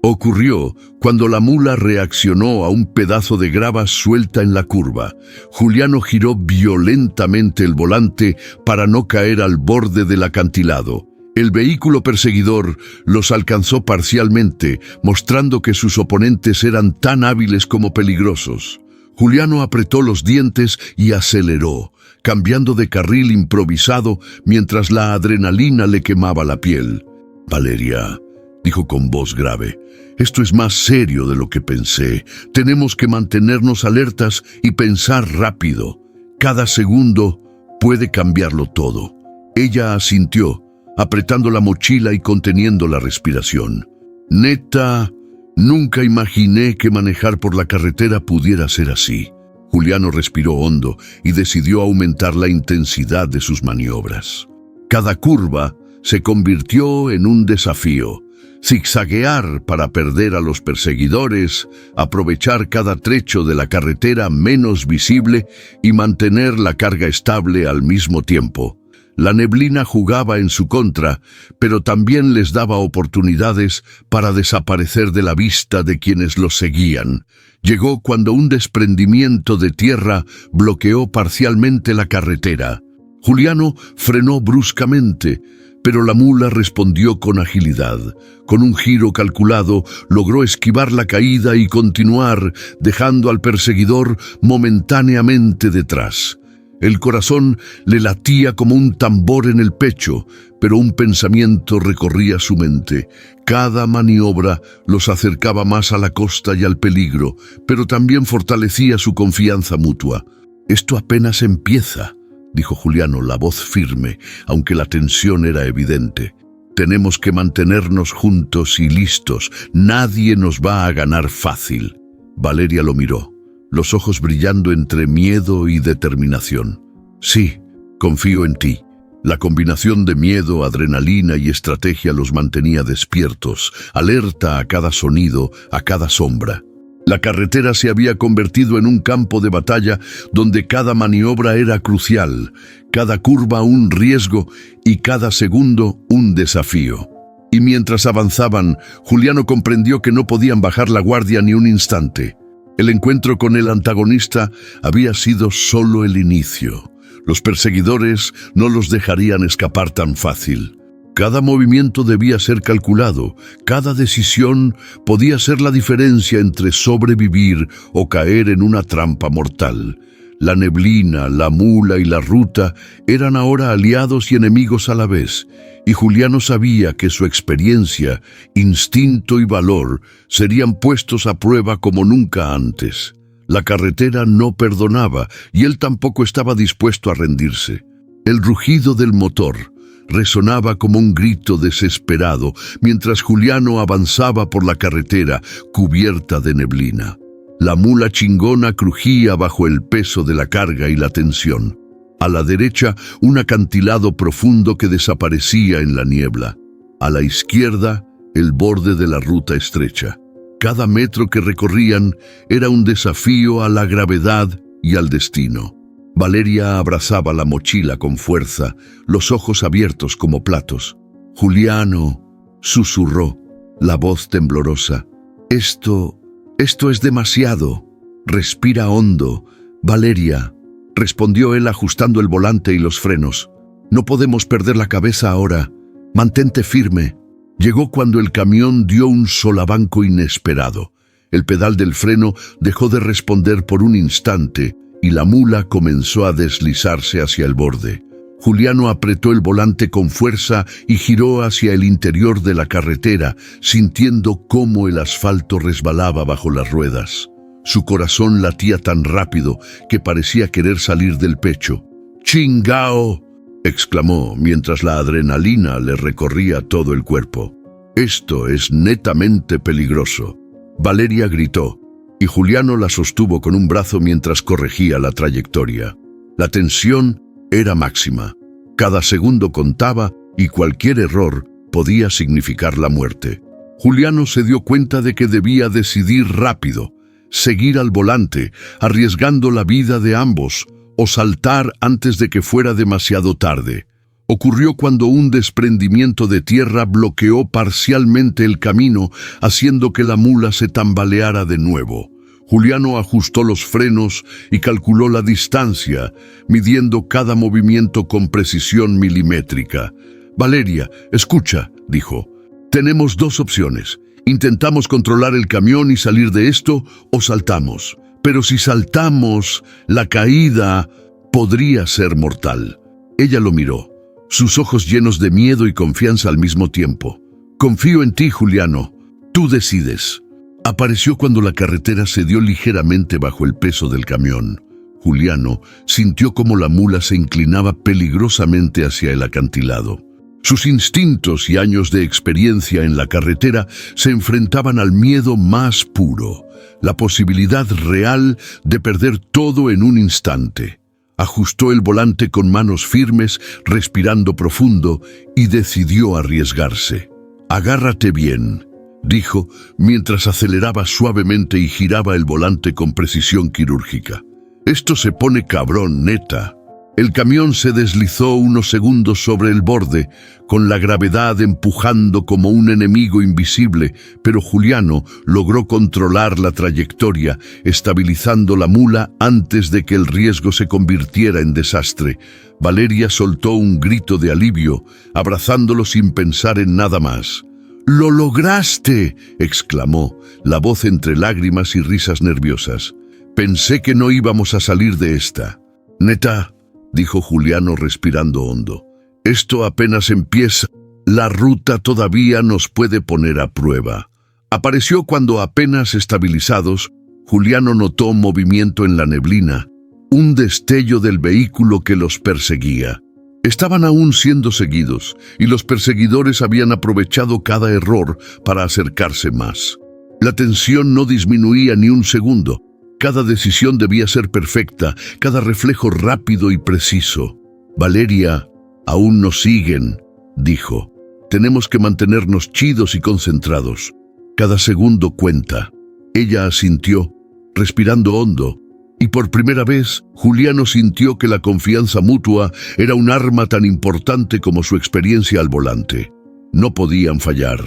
Ocurrió cuando la mula reaccionó a un pedazo de grava suelta en la curva. Juliano giró violentamente el volante para no caer al borde del acantilado. El vehículo perseguidor los alcanzó parcialmente, mostrando que sus oponentes eran tan hábiles como peligrosos. Juliano apretó los dientes y aceleró, cambiando de carril improvisado mientras la adrenalina le quemaba la piel. «Valeria», dijo con voz grave, «esto es más serio de lo que pensé. Tenemos que mantenernos alertas y pensar rápido. Cada segundo puede cambiarlo todo». Ella asintió, apretando la mochila y conteniendo la respiración. «Neta, nunca imaginé que manejar por la carretera pudiera ser así». Juliano respiró hondo y decidió aumentar la intensidad de sus maniobras. Cada curva se convirtió en un desafío. Zigzaguear para perder a los perseguidores, aprovechar cada trecho de la carretera menos visible y mantener la carga estable al mismo tiempo. La neblina jugaba en su contra, pero también les daba oportunidades para desaparecer de la vista de quienes los seguían. Llegó cuando un desprendimiento de tierra bloqueó parcialmente la carretera. Juliano frenó bruscamente, pero la mula respondió con agilidad. Con un giro calculado, logró esquivar la caída y continuar, dejando al perseguidor momentáneamente detrás. El corazón le latía como un tambor en el pecho, pero un pensamiento recorría su mente. Cada maniobra los acercaba más a la costa y al peligro, pero también fortalecía su confianza mutua. «Esto apenas empieza», dijo Juliano, la voz firme, aunque la tensión era evidente. «Tenemos que mantenernos juntos y listos. Nadie nos va a ganar fácil». Valeria lo miró, los ojos brillando entre miedo y determinación. «Sí, confío en ti». La combinación de miedo, adrenalina y estrategia los mantenía despiertos, alerta a cada sonido, a cada sombra. La carretera se había convertido en un campo de batalla donde cada maniobra era crucial, cada curva un riesgo y cada segundo un desafío. Y mientras avanzaban, Juliano comprendió que no podían bajar la guardia ni un instante. El encuentro con el antagonista había sido solo el inicio. Los perseguidores no los dejarían escapar tan fácil. Cada movimiento debía ser calculado, cada decisión podía ser la diferencia entre sobrevivir o caer en una trampa mortal. La neblina, la mula y la ruta eran ahora aliados y enemigos a la vez, y Juliano sabía que su experiencia, instinto y valor serían puestos a prueba como nunca antes. La carretera no perdonaba y él tampoco estaba dispuesto a rendirse. El rugido del motor resonaba como un grito desesperado mientras Juliano avanzaba por la carretera cubierta de neblina. La mula chingona crujía bajo el peso de la carga y la tensión. A la derecha, un acantilado profundo que desaparecía en la niebla. A la izquierda, el borde de la ruta estrecha. Cada metro que recorrían era un desafío a la gravedad y al destino. Valeria abrazaba la mochila con fuerza, los ojos abiertos como platos. «Juliano», susurró, la voz temblorosa. Esto es demasiado. Respira hondo. Valeria, respondió él ajustando el volante y los frenos. No podemos perder la cabeza ahora. Mantente firme. Llegó cuando el camión dio un solavanco inesperado. El pedal del freno dejó de responder por un instante y la mula comenzó a deslizarse hacia el borde. Juliano apretó el volante con fuerza y giró hacia el interior de la carretera, sintiendo cómo el asfalto resbalaba bajo las ruedas. Su corazón latía tan rápido que parecía querer salir del pecho. ¡Chingao!, exclamó mientras la adrenalina le recorría todo el cuerpo. Esto es netamente peligroso. Valeria gritó, y Juliano la sostuvo con un brazo mientras corregía la trayectoria. La tensión era máxima. Cada segundo contaba y cualquier error podía significar la muerte. Juliano se dio cuenta de que debía decidir rápido, seguir al volante, arriesgando la vida de ambos, o saltar antes de que fuera demasiado tarde. Ocurrió cuando un desprendimiento de tierra bloqueó parcialmente el camino, haciendo que la mula se tambaleara de nuevo. Juliano ajustó los frenos y calculó la distancia, midiendo cada movimiento con precisión milimétrica. «Valeria, escucha», dijo. «Tenemos dos opciones. Intentamos controlar el camión y salir de esto, o saltamos. Pero si saltamos, la caída podría ser mortal». Ella lo miró, sus ojos llenos de miedo y confianza al mismo tiempo. «Confío en ti, Juliano. Tú decides». Apareció cuando la carretera cedió ligeramente bajo el peso del camión. Juliano sintió como la mula se inclinaba peligrosamente hacia el acantilado. Sus instintos y años de experiencia en la carretera se enfrentaban al miedo más puro, la posibilidad real de perder todo en un instante. Ajustó el volante con manos firmes, respirando profundo, y decidió arriesgarse. «Agárrate bien», dijo, mientras aceleraba suavemente y giraba el volante con precisión quirúrgica. «Esto se pone cabrón, neta». El camión se deslizó unos segundos sobre el borde, con la gravedad empujando como un enemigo invisible, pero Juliano logró controlar la trayectoria, estabilizando la mula antes de que el riesgo se convirtiera en desastre. Valeria soltó un grito de alivio, abrazándolo sin pensar en nada más. «¡Lo lograste!», exclamó, la voz entre lágrimas y risas nerviosas. «Pensé que no íbamos a salir de esta». «Neta», dijo Juliano respirando hondo, «esto apenas empieza. La ruta todavía nos puede poner a prueba». Apareció cuando, apenas estabilizados, Juliano notó movimiento en la neblina, un destello del vehículo que los perseguía. Estaban aún siendo seguidos, y los perseguidores habían aprovechado cada error para acercarse más. La tensión no disminuía ni un segundo. Cada decisión debía ser perfecta, cada reflejo rápido y preciso. «Valeria, aún nos siguen», dijo. «Tenemos que mantenernos chidos y concentrados. Cada segundo cuenta». Ella asintió, respirando hondo, y por primera vez Juliano sintió que la confianza mutua era un arma tan importante como su experiencia al volante. No podían fallar,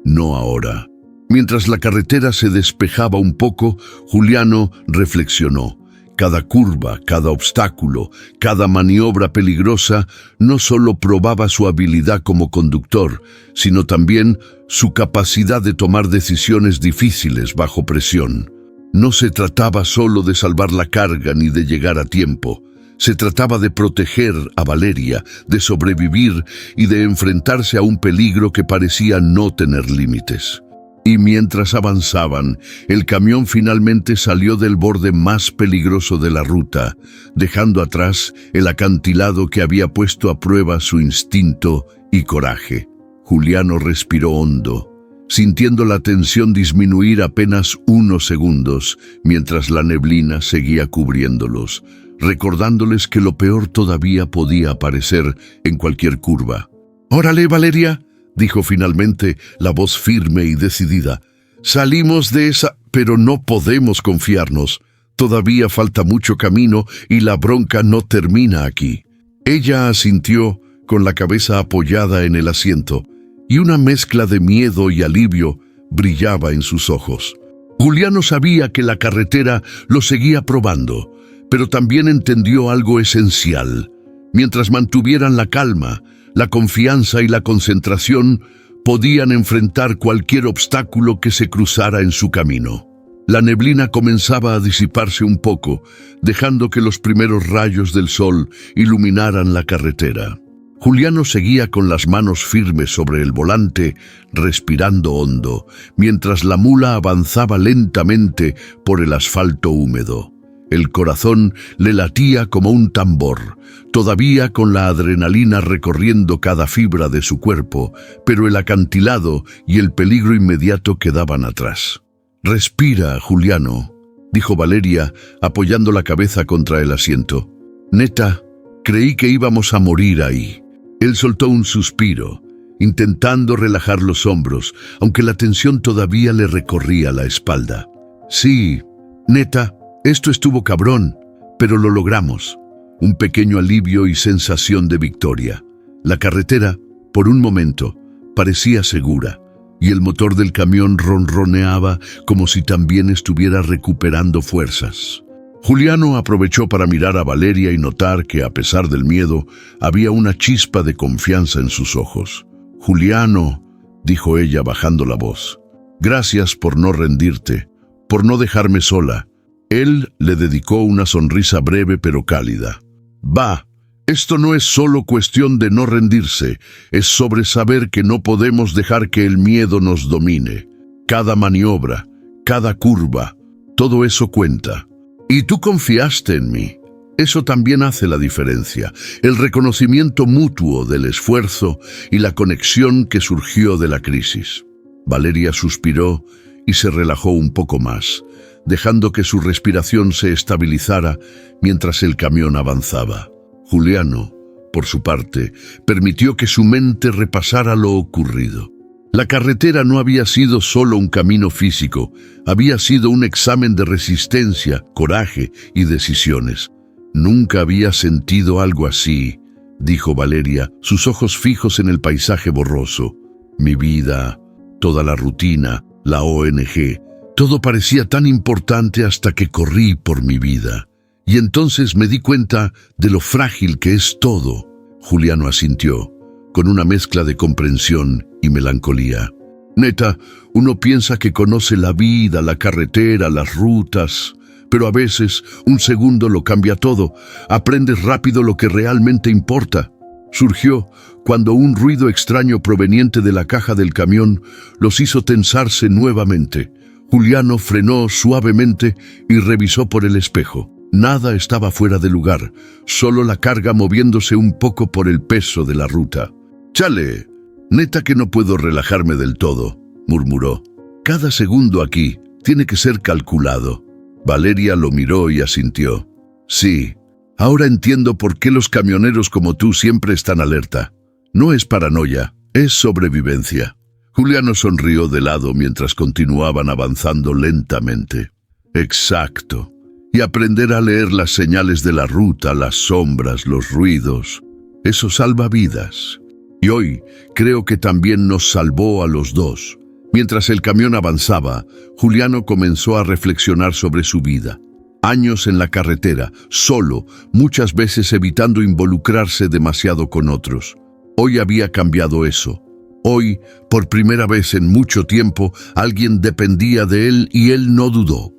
no ahora. Mientras la carretera se despejaba un poco, Juliano reflexionó. Cada curva, cada obstáculo, cada maniobra peligrosa no solo probaba su habilidad como conductor, sino también su capacidad de tomar decisiones difíciles bajo presión. No se trataba solo de salvar la carga ni de llegar a tiempo. Se trataba de proteger a Valeria, de sobrevivir y de enfrentarse a un peligro que parecía no tener límites. Y mientras avanzaban, el camión finalmente salió del borde más peligroso de la ruta, dejando atrás el acantilado que había puesto a prueba su instinto y coraje. Juliano respiró hondo, sintiendo la tensión disminuir apenas unos segundos, mientras la neblina seguía cubriéndolos, recordándoles que lo peor todavía podía aparecer en cualquier curva. «Órale, Valeria», dijo finalmente, la voz firme y decidida. «Salimos de esa, pero no podemos confiarnos. Todavía falta mucho camino y la bronca no termina aquí». Ella asintió, con la cabeza apoyada en el asiento. y una mezcla de miedo y alivio brillaba en sus ojos. Juliano sabía que la carretera lo seguía probando, pero también entendió algo esencial. Mientras mantuvieran la calma, la confianza y la concentración, podían enfrentar cualquier obstáculo que se cruzara en su camino. La neblina comenzaba a disiparse un poco, dejando que los primeros rayos del sol iluminaran la carretera. Juliano seguía con las manos firmes sobre el volante, respirando hondo, mientras la mula avanzaba lentamente por el asfalto húmedo. El corazón le latía como un tambor, todavía con la adrenalina recorriendo cada fibra de su cuerpo, pero el acantilado y el peligro inmediato quedaban atrás. «Respira, Juliano», dijo Valeria, apoyando la cabeza contra el asiento. «Neta, creí que íbamos a morir ahí». Él soltó un suspiro, intentando relajar los hombros, aunque la tensión todavía le recorría la espalda. «Sí, neta, esto estuvo cabrón, pero lo logramos». Un pequeño alivio y sensación de victoria. La carretera, por un momento, parecía segura, y el motor del camión ronroneaba como si también estuviera recuperando fuerzas. Juliano aprovechó para mirar a Valeria y notar que, a pesar del miedo, había una chispa de confianza en sus ojos. «Juliano», dijo ella bajando la voz, «gracias por no rendirte, por no dejarme sola». Él le dedicó una sonrisa breve pero cálida. «Va, esto no es solo cuestión de no rendirse, es sobre saber que no podemos dejar que el miedo nos domine. Cada maniobra, cada curva, todo eso cuenta. Y tú confiaste en mí. Eso también hace la diferencia, el reconocimiento mutuo del esfuerzo y la conexión que surgió de la crisis». Valeria suspiró y se relajó un poco más, dejando que su respiración se estabilizara mientras el camión avanzaba. Juliano, por su parte, permitió que su mente repasara lo ocurrido. La carretera no había sido solo un camino físico, había sido un examen de resistencia, coraje y decisiones. «Nunca había sentido algo así», dijo Valeria, sus ojos fijos en el paisaje borroso. «Mi vida, toda la rutina, la ONG, todo parecía tan importante hasta que corrí por mi vida. Y entonces me di cuenta de lo frágil que es todo». Juliano asintió, con una mezcla de comprensión y melancolía. «Neta, uno piensa que conoce la vida, la carretera, las rutas, pero a veces un segundo lo cambia todo. Aprendes rápido lo que realmente importa». Surgió cuando un ruido extraño proveniente de la caja del camión los hizo tensarse nuevamente. Juliano frenó suavemente y revisó por el espejo. Nada estaba fuera de lugar, solo la carga moviéndose un poco por el peso de la ruta. «Chale, neta que no puedo relajarme del todo», murmuró. «Cada segundo aquí tiene que ser calculado». Valeria lo miró y asintió. «Sí, ahora entiendo por qué los camioneros como tú siempre están alerta. No es paranoia, es sobrevivencia». Juliano sonrió de lado mientras continuaban avanzando lentamente. «Exacto. Y aprender a leer las señales de la ruta, las sombras, los ruidos, eso salva vidas. Y hoy creo que también nos salvó a los dos». Mientras el camión avanzaba, Juliano comenzó a reflexionar sobre su vida. Años en la carretera, solo, muchas veces evitando involucrarse demasiado con otros. Hoy había cambiado eso. Hoy, por primera vez en mucho tiempo, alguien dependía de él y él no dudó.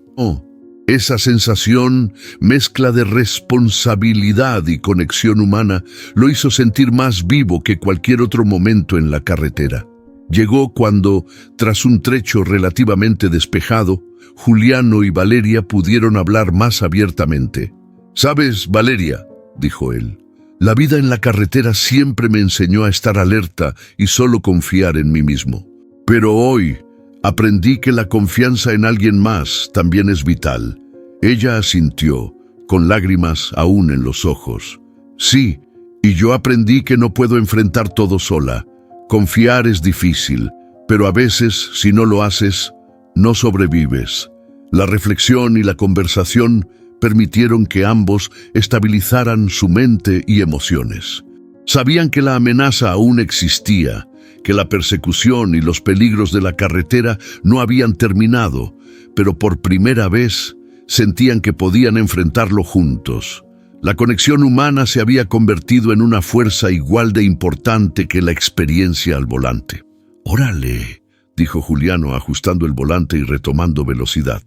Esa sensación, mezcla de responsabilidad y conexión humana, lo hizo sentir más vivo que cualquier otro momento en la carretera. Llegó cuando, tras un trecho relativamente despejado, Juliano y Valeria pudieron hablar más abiertamente. «¿Sabes, Valeria?», dijo él, «la vida en la carretera siempre me enseñó a estar alerta y solo confiar en mí mismo. Pero hoy aprendí que la confianza en alguien más también es vital». Ella asintió, con lágrimas aún en los ojos. «Sí, y yo aprendí que no puedo enfrentar todo sola. Confiar es difícil, pero a veces, si no lo haces, no sobrevives». La reflexión y la conversación permitieron que ambos estabilizaran su mente y emociones. Sabían que la amenaza aún existía, que la persecución y los peligros de la carretera no habían terminado, pero por primera vez sentían que podían enfrentarlo juntos. La conexión humana se había convertido en una fuerza igual de importante que la experiencia al volante. «Órale», dijo Juliano, ajustando el volante y retomando velocidad.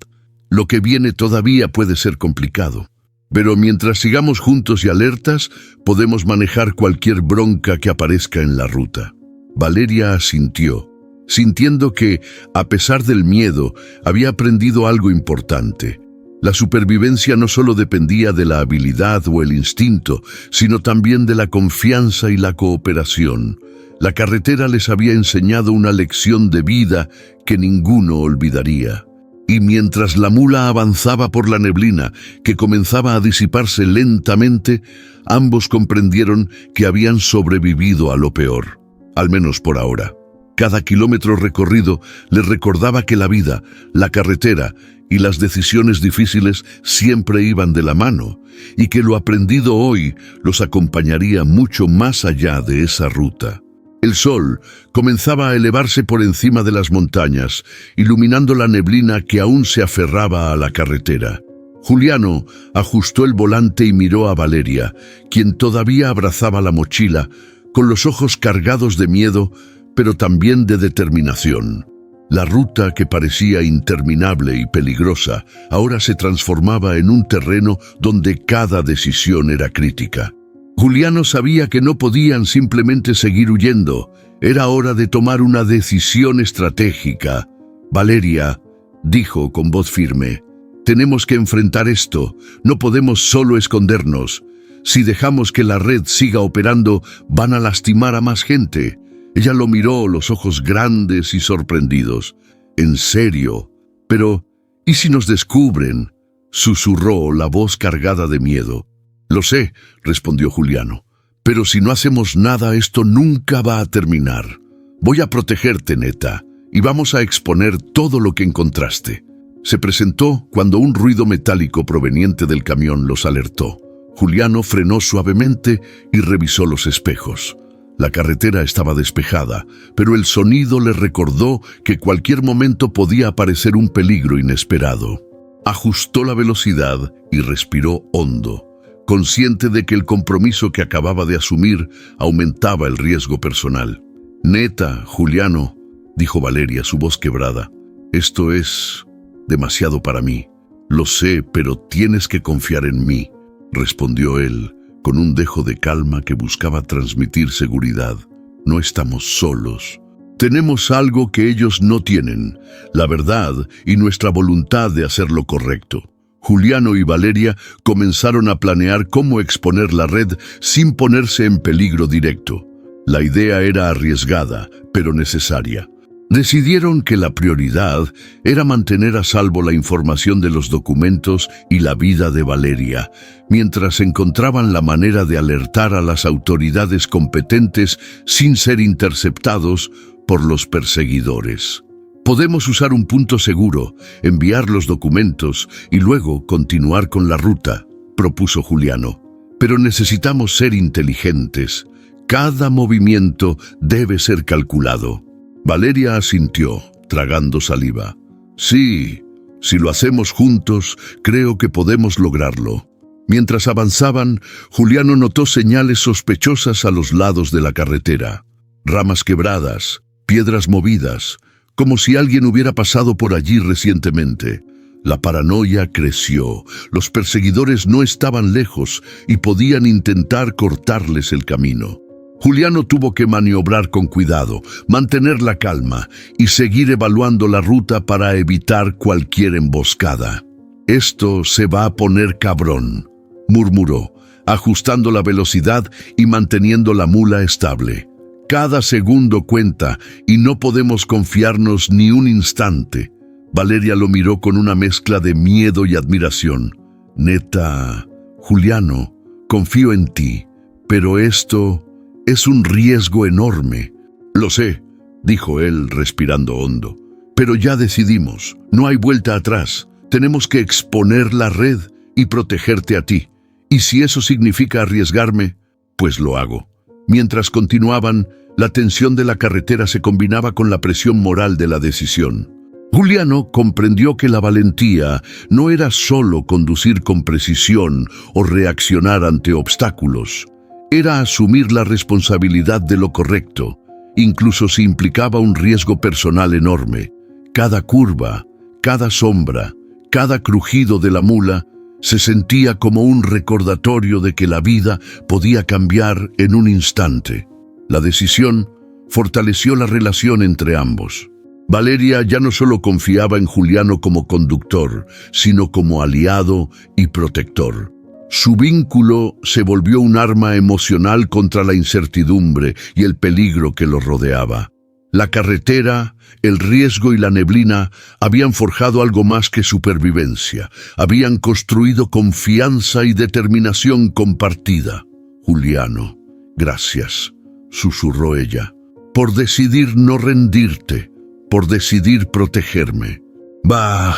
«Lo que viene todavía puede ser complicado. Pero mientras sigamos juntos y alertas, podemos manejar cualquier bronca que aparezca en la ruta». Valeria asintió, sintiendo que, a pesar del miedo, había aprendido algo importante. La supervivencia no solo dependía de la habilidad o el instinto, sino también de la confianza y la cooperación. La carretera les había enseñado una lección de vida que ninguno olvidaría. Y mientras la mula avanzaba por la neblina, que comenzaba a disiparse lentamente, ambos comprendieron que habían sobrevivido a lo peor, al menos por ahora. Cada kilómetro recorrido les recordaba que la vida, la carretera y las decisiones difíciles siempre iban de la mano, y que lo aprendido hoy los acompañaría mucho más allá de esa ruta. El sol comenzaba a elevarse por encima de las montañas, iluminando la neblina que aún se aferraba a la carretera. Juliano ajustó el volante y miró a Valeria, quien todavía abrazaba la mochila, con los ojos cargados de miedo, pero también de determinación. La ruta, que parecía interminable y peligrosa, ahora se transformaba en un terreno donde cada decisión era crítica. Juliano sabía que no podían simplemente seguir huyendo. Era hora de tomar una decisión estratégica. «Valeria», dijo con voz firme, «tenemos que enfrentar esto. No podemos solo escondernos. Si dejamos que la red siga operando, van a lastimar a más gente». Ella lo miró, los ojos grandes y sorprendidos. «¿En serio? Pero, ¿y si nos descubren?», susurró la voz cargada de miedo. «Lo sé», respondió Juliano, «pero si no hacemos nada, esto nunca va a terminar. Voy a protegerte, neta, y vamos a exponer todo lo que encontraste». Se presentó cuando un ruido metálico proveniente del camión los alertó. Juliano frenó suavemente y revisó los espejos. La carretera estaba despejada, pero el sonido le recordó que cualquier momento podía aparecer un peligro inesperado. Ajustó la velocidad y respiró hondo, consciente de que el compromiso que acababa de asumir aumentaba el riesgo personal. «Neta, Juliano», dijo Valeria, su voz quebrada, «esto es demasiado para mí». «Lo sé, pero tienes que confiar en mí», respondió él, con un dejo de calma que buscaba transmitir seguridad. «No estamos solos. Tenemos algo que ellos no tienen, la verdad y nuestra voluntad de hacer lo correcto». Juliano y Valeria comenzaron a planear cómo exponer la red sin ponerse en peligro directo. La idea era arriesgada, pero necesaria. Decidieron que la prioridad era mantener a salvo la información de los documentos y la vida de Valeria, mientras encontraban la manera de alertar a las autoridades competentes sin ser interceptados por los perseguidores. «Podemos usar un punto seguro, enviar los documentos y luego continuar con la ruta», propuso Juliano. «Pero necesitamos ser inteligentes. Cada movimiento debe ser calculado». Valeria asintió, tragando saliva. «Sí, si lo hacemos juntos, creo que podemos lograrlo». Mientras avanzaban, Juliano notó señales sospechosas a los lados de la carretera. Ramas quebradas, piedras movidas, como si alguien hubiera pasado por allí recientemente. La paranoia creció. Los perseguidores no estaban lejos y podían intentar cortarles el camino. Juliano tuvo que maniobrar con cuidado, mantener la calma y seguir evaluando la ruta para evitar cualquier emboscada. «Esto se va a poner cabrón», murmuró, ajustando la velocidad y manteniendo la mula estable. «Cada segundo cuenta y no podemos confiarnos ni un instante». Valeria lo miró con una mezcla de miedo y admiración. «Neta, Juliano, confío en ti, pero esto es un riesgo enorme». «Lo sé», dijo él respirando hondo, «pero ya decidimos, no hay vuelta atrás. Tenemos que exponer la red y protegerte a ti. Y si eso significa arriesgarme, pues lo hago». Mientras continuaban, La tensión de la carretera se combinaba con la presión moral de la decisión. Juliano comprendió que la valentía no era solo conducir con precisión o reaccionar ante obstáculos. Era asumir la responsabilidad de lo correcto, incluso si implicaba un riesgo personal enorme. Cada curva, cada sombra, cada crujido de la mula se sentía como un recordatorio de que la vida podía cambiar en un instante. La decisión fortaleció la relación entre ambos. Valeria ya no solo confiaba en Juliano como conductor, sino como aliado y protector. Su vínculo se volvió un arma emocional contra la incertidumbre y el peligro que lo rodeaba. La carretera, el riesgo y la neblina habían forjado algo más que supervivencia. Habían construido confianza y determinación compartida. Juliano, gracias, susurró ella, por decidir no rendirte, por decidir protegerme. Bah,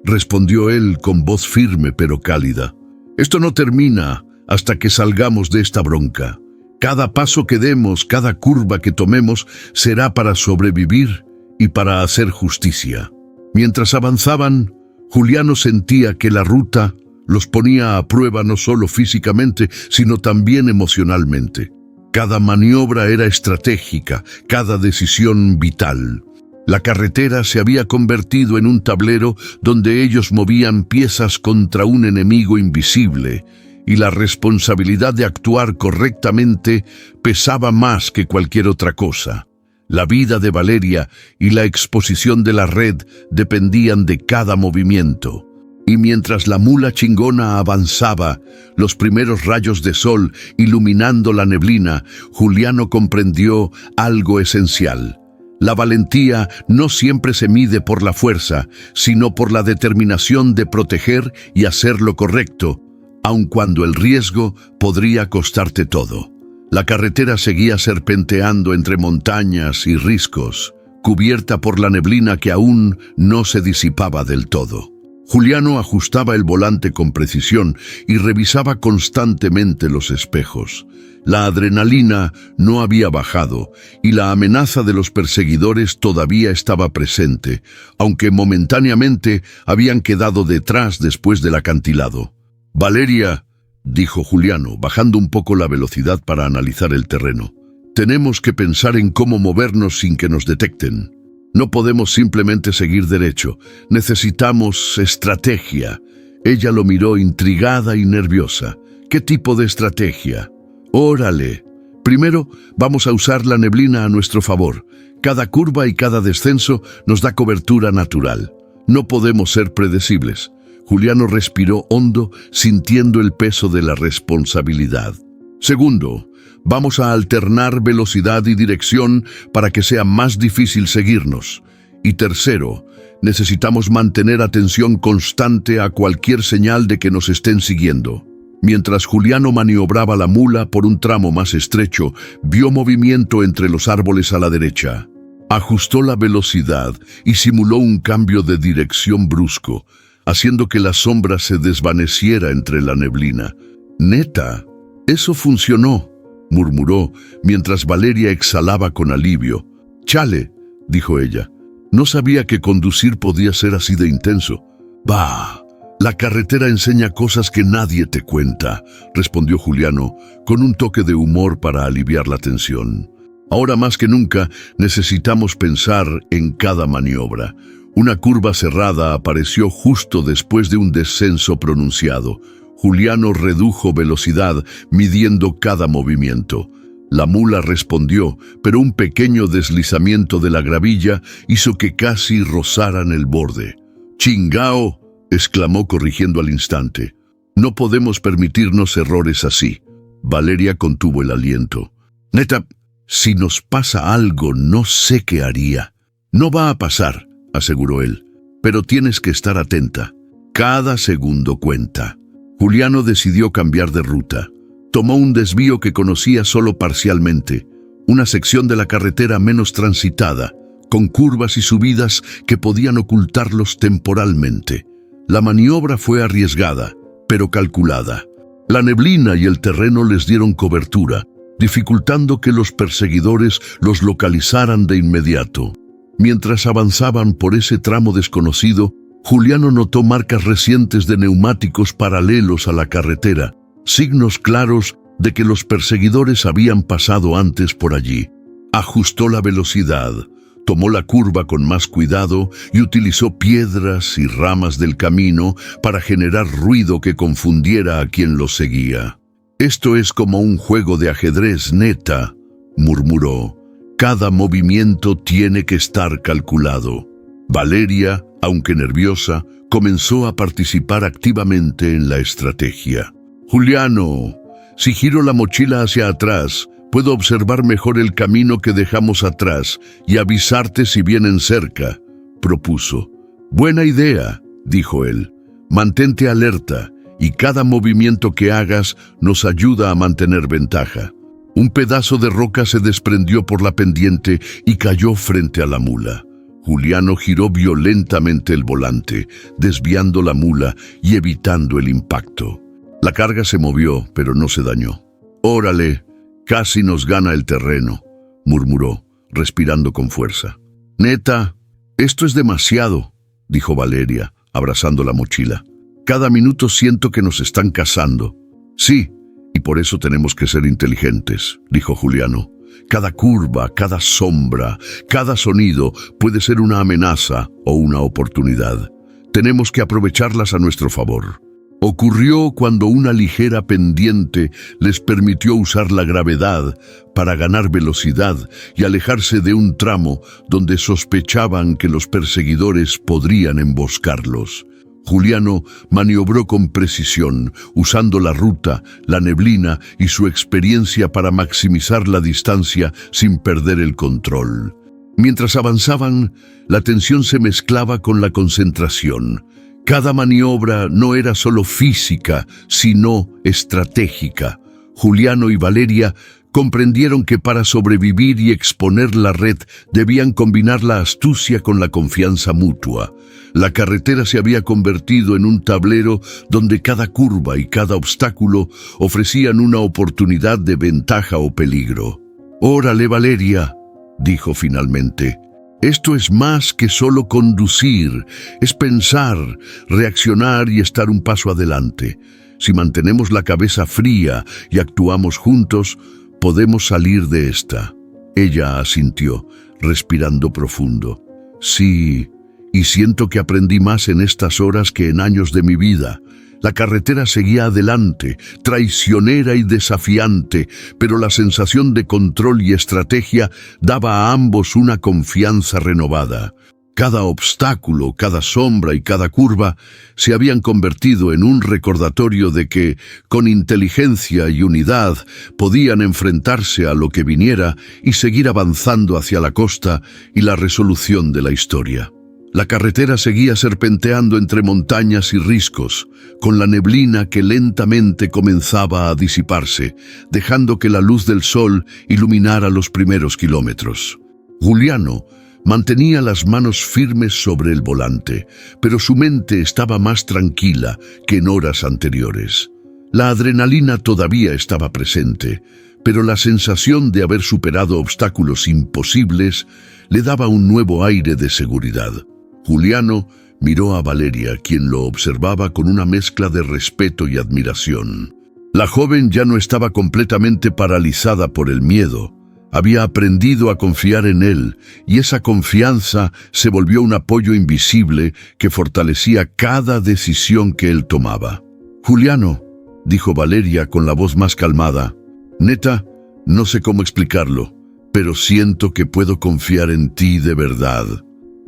respondió él con voz firme pero cálida. Esto no termina hasta que salgamos de esta bronca. Cada paso que demos, cada curva que tomemos, será para sobrevivir y para hacer justicia. Mientras avanzaban, Juliano sentía que la ruta los ponía a prueba no solo físicamente, sino también emocionalmente. Cada maniobra era estratégica, cada decisión vital. La carretera se había convertido en un tablero donde ellos movían piezas contra un enemigo invisible, y la responsabilidad de actuar correctamente pesaba más que cualquier otra cosa. La vida de Valeria y la exposición de la red dependían de cada movimiento. Y mientras la mula chingona avanzaba, los primeros rayos de sol iluminando la neblina, Juliano comprendió algo esencial. La valentía no siempre se mide por la fuerza, sino por la determinación de proteger y hacer lo correcto, aun cuando el riesgo podría costarte todo. La carretera seguía serpenteando entre montañas y riscos, cubierta por la neblina que aún no se disipaba del todo. Juliano ajustaba el volante con precisión y revisaba constantemente los espejos. La adrenalina no había bajado y la amenaza de los perseguidores todavía estaba presente, aunque momentáneamente habían quedado detrás después del acantilado. «Valeria», dijo Juliano, bajando un poco la velocidad para analizar el terreno. «Tenemos que pensar en cómo movernos sin que nos detecten. No podemos simplemente seguir derecho. Necesitamos estrategia». Ella lo miró intrigada y nerviosa. «¿Qué tipo de estrategia?» «Órale. Primero, vamos a usar la neblina a nuestro favor. Cada curva y cada descenso nos da cobertura natural. No podemos ser predecibles». Juliano respiró hondo, sintiendo el peso de la responsabilidad. Segundo, vamos a alternar velocidad y dirección para que sea más difícil seguirnos. Y tercero, necesitamos mantener atención constante a cualquier señal de que nos estén siguiendo. Mientras Juliano maniobraba la mula por un tramo más estrecho, vio movimiento entre los árboles a la derecha. Ajustó la velocidad y simuló un cambio de dirección brusco, haciendo que la sombra se desvaneciera entre la neblina. «Neta, eso funcionó», murmuró, mientras Valeria exhalaba con alivio. «Chale», dijo ella, «no sabía que conducir podía ser así de intenso». «Bah, la carretera enseña cosas que nadie te cuenta», respondió Juliano, con un toque de humor para aliviar la tensión. «Ahora más que nunca necesitamos pensar en cada maniobra». Una curva cerrada apareció justo después de un descenso pronunciado. Juliano redujo velocidad, midiendo cada movimiento. La mula respondió, pero un pequeño deslizamiento de la gravilla hizo que casi rozaran el borde. «¡Chingao!», exclamó corrigiendo al instante. «No podemos permitirnos errores así». Valeria contuvo el aliento. «Neta, si nos pasa algo, no sé qué haría». «No va a pasar», aseguró él, «pero tienes que estar atenta. Cada segundo cuenta». Juliano decidió cambiar de ruta. Tomó un desvío que conocía solo parcialmente, una sección de la carretera menos transitada, con curvas y subidas que podían ocultarlos temporalmente. La maniobra fue arriesgada, pero calculada. La neblina y el terreno les dieron cobertura, dificultando que los perseguidores los localizaran de inmediato. Mientras avanzaban por ese tramo desconocido, Juliano notó marcas recientes de neumáticos paralelos a la carretera, signos claros de que los perseguidores habían pasado antes por allí. Ajustó la velocidad, tomó la curva con más cuidado y utilizó piedras y ramas del camino para generar ruido que confundiera a quien lo seguía. «Esto es como un juego de ajedrez, neta», murmuró. «Cada movimiento tiene que estar calculado». Valeria, aunque nerviosa, comenzó a participar activamente en la estrategia. «Juliano, si giro la mochila hacia atrás, puedo observar mejor el camino que dejamos atrás y avisarte si vienen cerca», propuso. «Buena idea», dijo él. «Mantente alerta y cada movimiento que hagas nos ayuda a mantener ventaja». Un pedazo de roca se desprendió por la pendiente y cayó frente a la mula. Juliano giró violentamente el volante, desviando la mula y evitando el impacto. La carga se movió, pero no se dañó. «Órale, casi nos gana el terreno», murmuró, respirando con fuerza. «Neta, esto es demasiado», dijo Valeria, abrazando la mochila. «Cada minuto siento que nos están cazando». «Sí, y por eso tenemos que ser inteligentes», dijo Juliano. «Cada curva, cada sombra, cada sonido puede ser una amenaza o una oportunidad. Tenemos que aprovecharlas a nuestro favor». Ocurrió cuando una ligera pendiente les permitió usar la gravedad para ganar velocidad y alejarse de un tramo donde sospechaban que los perseguidores podrían emboscarlos. Juliano maniobró con precisión, usando la ruta, la neblina y su experiencia para maximizar la distancia sin perder el control. Mientras avanzaban, la tensión se mezclaba con la concentración. Cada maniobra no era solo física, sino estratégica. Juliano y Valeria comprendieron que para sobrevivir y exponer la red debían combinar la astucia con la confianza mutua. La carretera se había convertido en un tablero donde cada curva y cada obstáculo ofrecían una oportunidad de ventaja o peligro. «Órale, Valeria», dijo finalmente. «Esto es más que solo conducir, es pensar, reaccionar y estar un paso adelante. Si mantenemos la cabeza fría y actuamos juntos, podemos salir de esta». Ella asintió, respirando profundo. «Sí, y siento que aprendí más en estas horas que en años de mi vida». La carretera seguía adelante, traicionera y desafiante, pero la sensación de control y estrategia daba a ambos una confianza renovada. Cada obstáculo, cada sombra y cada curva se habían convertido en un recordatorio de que, con inteligencia y unidad, podían enfrentarse a lo que viniera y seguir avanzando hacia la costa y la resolución de la historia. La carretera seguía serpenteando entre montañas y riscos, con la neblina que lentamente comenzaba a disiparse, dejando que la luz del sol iluminara los primeros kilómetros. Juliano mantenía las manos firmes sobre el volante, pero su mente estaba más tranquila que en horas anteriores. La adrenalina todavía estaba presente, pero la sensación de haber superado obstáculos imposibles le daba un nuevo aire de seguridad. Juliano miró a Valeria, quien lo observaba con una mezcla de respeto y admiración. La joven ya no estaba completamente paralizada por el miedo. Había aprendido a confiar en él, y esa confianza se volvió un apoyo invisible que fortalecía cada decisión que él tomaba. «Juliano», dijo Valeria con la voz más calmada, «neta, no sé cómo explicarlo, pero siento que puedo confiar en ti de verdad».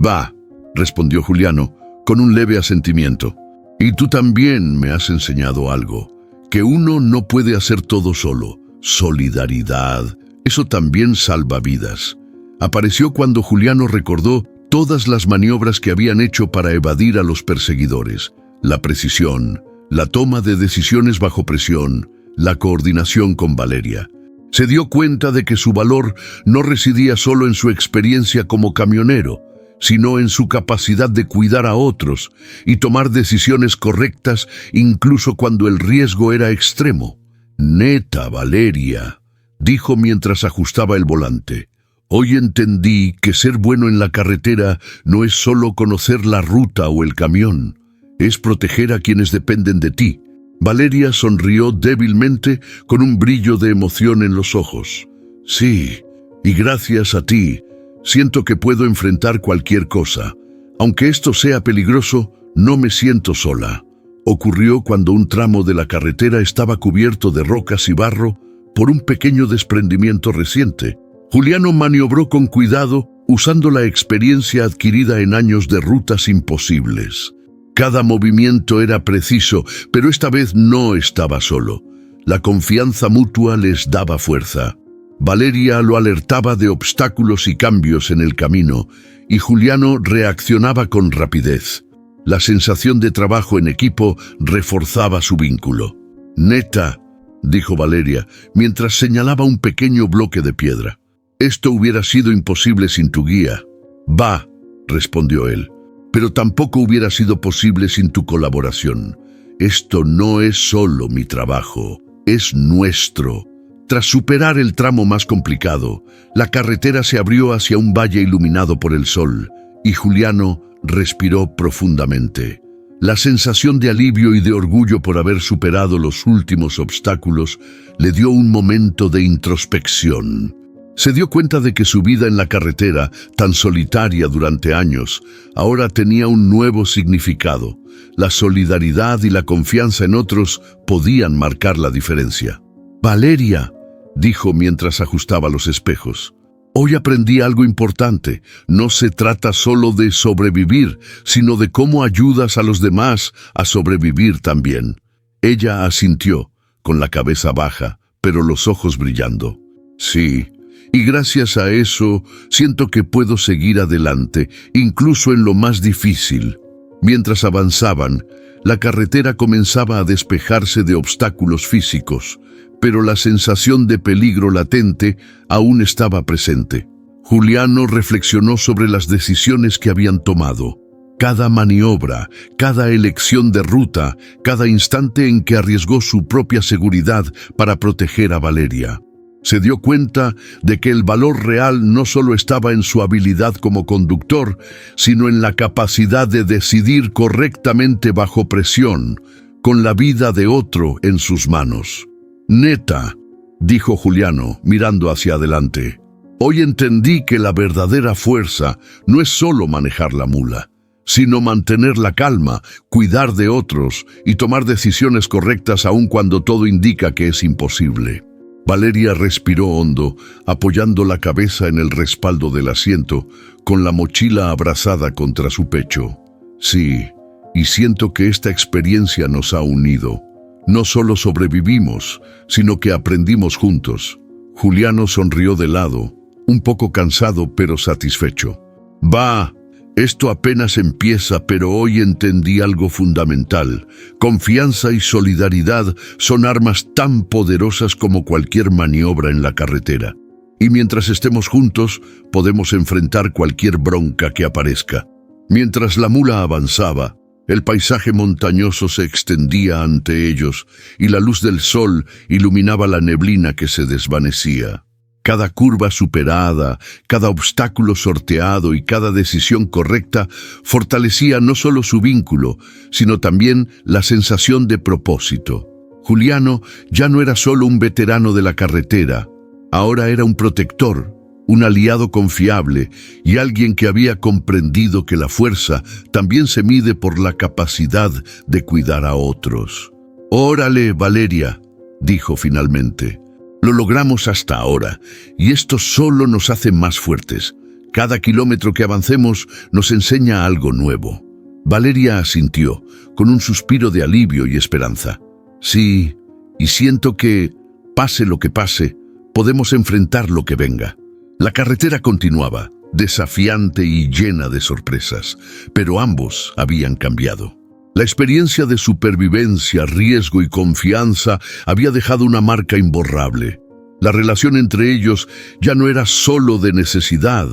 «Va», respondió Juliano, con un leve asentimiento. «Y tú también me has enseñado algo, que uno no puede hacer todo solo. Solidaridad, eso también salva vidas». Apareció cuando Juliano recordó todas las maniobras que habían hecho para evadir a los perseguidores. La precisión, la toma de decisiones bajo presión, la coordinación con Valeria. Se dio cuenta de que su valor no residía solo en su experiencia como camionero, sino en su capacidad de cuidar a otros y tomar decisiones correctas incluso cuando el riesgo era extremo. «Neta, Valeria», dijo mientras ajustaba el volante. Hoy entendí que ser bueno en la carretera no es solo conocer la ruta o el camión, es proteger a quienes dependen de ti. Valeria sonrió débilmente con un brillo de emoción en los ojos. Sí, y gracias a ti, siento que puedo enfrentar cualquier cosa. Aunque esto sea peligroso, no me siento sola. Ocurrió cuando un tramo de la carretera estaba cubierto de rocas y barro por un pequeño desprendimiento reciente. Juliano maniobró con cuidado, usando la experiencia adquirida en años de rutas imposibles. Cada movimiento era preciso, pero esta vez no estaba solo. La confianza mutua les daba fuerza. Valeria lo alertaba de obstáculos y cambios en el camino, y Juliano reaccionaba con rapidez. La sensación de trabajo en equipo reforzaba su vínculo. «Neta», dijo Valeria, mientras señalaba un pequeño bloque de piedra. «Esto hubiera sido imposible sin tu guía». «Va», respondió él, «pero tampoco hubiera sido posible sin tu colaboración. Esto no es solo mi trabajo, es nuestro». Tras superar el tramo más complicado, la carretera se abrió hacia un valle iluminado por el sol, y Juliano respiró profundamente. La sensación de alivio y de orgullo por haber superado los últimos obstáculos le dio un momento de introspección. Se dio cuenta de que su vida en la carretera, tan solitaria durante años, ahora tenía un nuevo significado. La solidaridad y la confianza en otros podían marcar la diferencia. «Valeria», dijo mientras ajustaba los espejos, «hoy aprendí algo importante. No se trata solo de sobrevivir, sino de cómo ayudas a los demás a sobrevivir también». Ella asintió, con la cabeza baja, pero los ojos brillando. «Sí, y gracias a eso siento que puedo seguir adelante, incluso en lo más difícil». Mientras avanzaban, la carretera comenzaba a despejarse de obstáculos físicos, pero la sensación de peligro latente aún estaba presente. Juliano reflexionó sobre las decisiones que habían tomado. Cada maniobra, cada elección de ruta, cada instante en que arriesgó su propia seguridad para proteger a Valeria. Se dio cuenta de que el valor real no solo estaba en su habilidad como conductor, sino en la capacidad de decidir correctamente bajo presión, con la vida de otro en sus manos. «Neta», dijo Juliano, mirando hacia adelante, «hoy entendí que la verdadera fuerza no es solo manejar la mula, sino mantener la calma, cuidar de otros y tomar decisiones correctas aun cuando todo indica que es imposible». Valeria respiró hondo, apoyando la cabeza en el respaldo del asiento, con la mochila abrazada contra su pecho. «Sí, y siento que esta experiencia nos ha unido. No solo sobrevivimos, sino que aprendimos juntos». Juliano sonrió de lado, un poco cansado pero satisfecho. «Va, esto apenas empieza, pero hoy entendí algo fundamental. Confianza y solidaridad son armas tan poderosas como cualquier maniobra en la carretera. Y mientras estemos juntos, podemos enfrentar cualquier bronca que aparezca». Mientras la mula avanzaba, el paisaje montañoso se extendía ante ellos y la luz del sol iluminaba la neblina que se desvanecía. Cada curva superada, cada obstáculo sorteado y cada decisión correcta fortalecía no solo su vínculo, sino también la sensación de propósito. Juliano ya no era solo un veterano de la carretera, ahora era un protector, un aliado confiable y alguien que había comprendido que la fuerza también se mide por la capacidad de cuidar a otros. «Órale, Valeria», dijo finalmente. «Lo logramos hasta ahora, y esto solo nos hace más fuertes. Cada kilómetro que avancemos nos enseña algo nuevo». Valeria asintió, con un suspiro de alivio y esperanza. «Sí, y siento que, pase lo que pase, podemos enfrentar lo que venga». La carretera continuaba, desafiante y llena de sorpresas, pero ambos habían cambiado. La experiencia de supervivencia, riesgo y confianza había dejado una marca imborrable. La relación entre ellos ya no era solo de necesidad,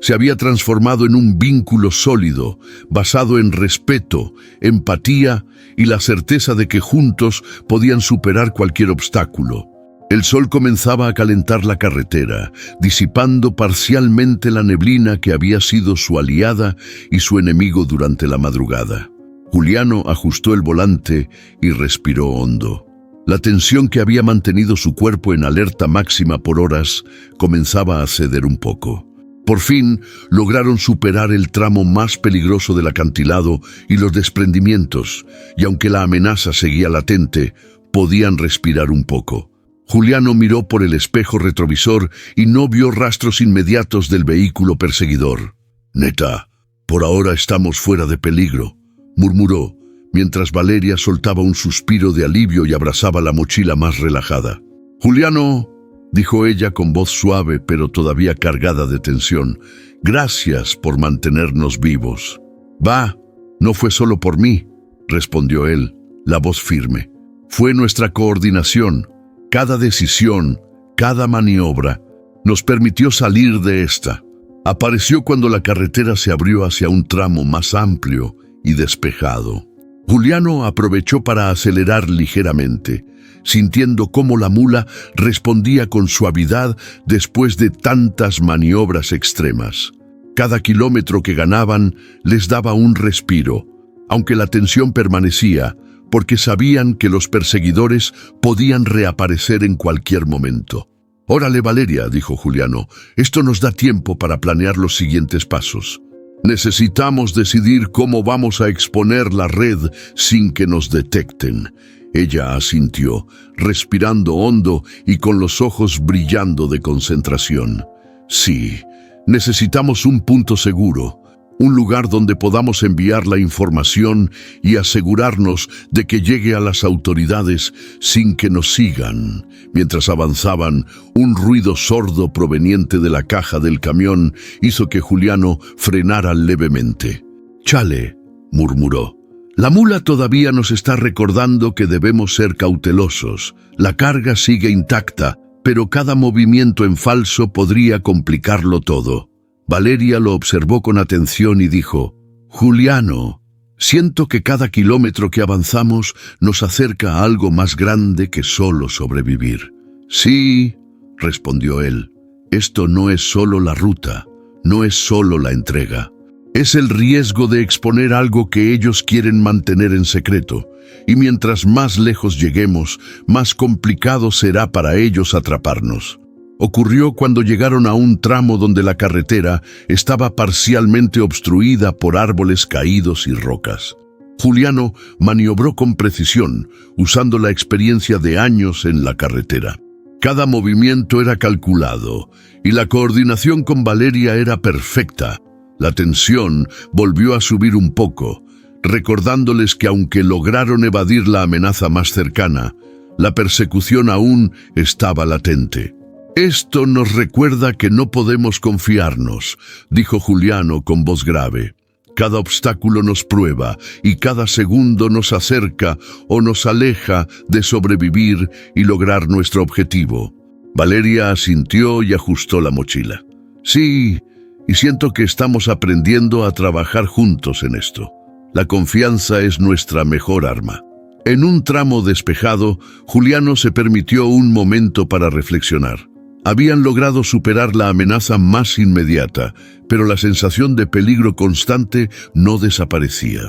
se había transformado en un vínculo sólido, basado en respeto, empatía y la certeza de que juntos podían superar cualquier obstáculo. El sol comenzaba a calentar la carretera, disipando parcialmente la neblina que había sido su aliada y su enemigo durante la madrugada. Juliano ajustó el volante y respiró hondo. La tensión que había mantenido su cuerpo en alerta máxima por horas comenzaba a ceder un poco. Por fin lograron superar el tramo más peligroso del acantilado y los desprendimientos, y aunque la amenaza seguía latente, podían respirar un poco. Juliano miró por el espejo retrovisor y no vio rastros inmediatos del vehículo perseguidor. «Neta, por ahora estamos fuera de peligro», murmuró, mientras Valeria soltaba un suspiro de alivio y abrazaba la mochila más relajada. «Juliano», dijo ella con voz suave pero todavía cargada de tensión, «gracias por mantenernos vivos». «Va, no fue solo por mí», respondió él, la voz firme. «Fue nuestra coordinación. Cada decisión, cada maniobra, nos permitió salir de esta». Apareció cuando la carretera se abrió hacia un tramo más amplio y despejado. Juliano aprovechó para acelerar ligeramente, sintiendo cómo la mula respondía con suavidad después de tantas maniobras extremas. Cada kilómetro que ganaban les daba un respiro, aunque la tensión permanecía, porque sabían que los perseguidores podían reaparecer en cualquier momento. «Órale, Valeria», dijo Juliano, «esto nos da tiempo para planear los siguientes pasos. Necesitamos decidir cómo vamos a exponer la red sin que nos detecten». Ella asintió, respirando hondo y con los ojos brillando de concentración. «Sí, necesitamos un punto seguro. Un lugar donde podamos enviar la información y asegurarnos de que llegue a las autoridades sin que nos sigan». Mientras avanzaban, un ruido sordo proveniente de la caja del camión hizo que Juliano frenara levemente. «Chale», murmuró. «La mula todavía nos está recordando que debemos ser cautelosos. La carga sigue intacta, pero cada movimiento en falso podría complicarlo todo». Valeria lo observó con atención y dijo: «Juliano, siento que cada kilómetro que avanzamos nos acerca a algo más grande que solo sobrevivir». «Sí», respondió él, «esto no es solo la ruta, no es solo la entrega. Es el riesgo de exponer algo que ellos quieren mantener en secreto, y mientras más lejos lleguemos, más complicado será para ellos atraparnos». Ocurrió cuando llegaron a un tramo donde la carretera estaba parcialmente obstruida por árboles caídos y rocas. Juliano maniobró con precisión, usando la experiencia de años en la carretera. Cada movimiento era calculado, y la coordinación con Valeria era perfecta. La tensión volvió a subir un poco, recordándoles que aunque lograron evadir la amenaza más cercana, la persecución aún estaba latente. «Esto nos recuerda que no podemos confiarnos», dijo Juliano con voz grave. «Cada obstáculo nos prueba y cada segundo nos acerca o nos aleja de sobrevivir y lograr nuestro objetivo». Valeria asintió y ajustó la mochila. «Sí, y siento que estamos aprendiendo a trabajar juntos en esto. La confianza es nuestra mejor arma». En un tramo despejado, Juliano se permitió un momento para reflexionar. Habían logrado superar la amenaza más inmediata, pero la sensación de peligro constante no desaparecía.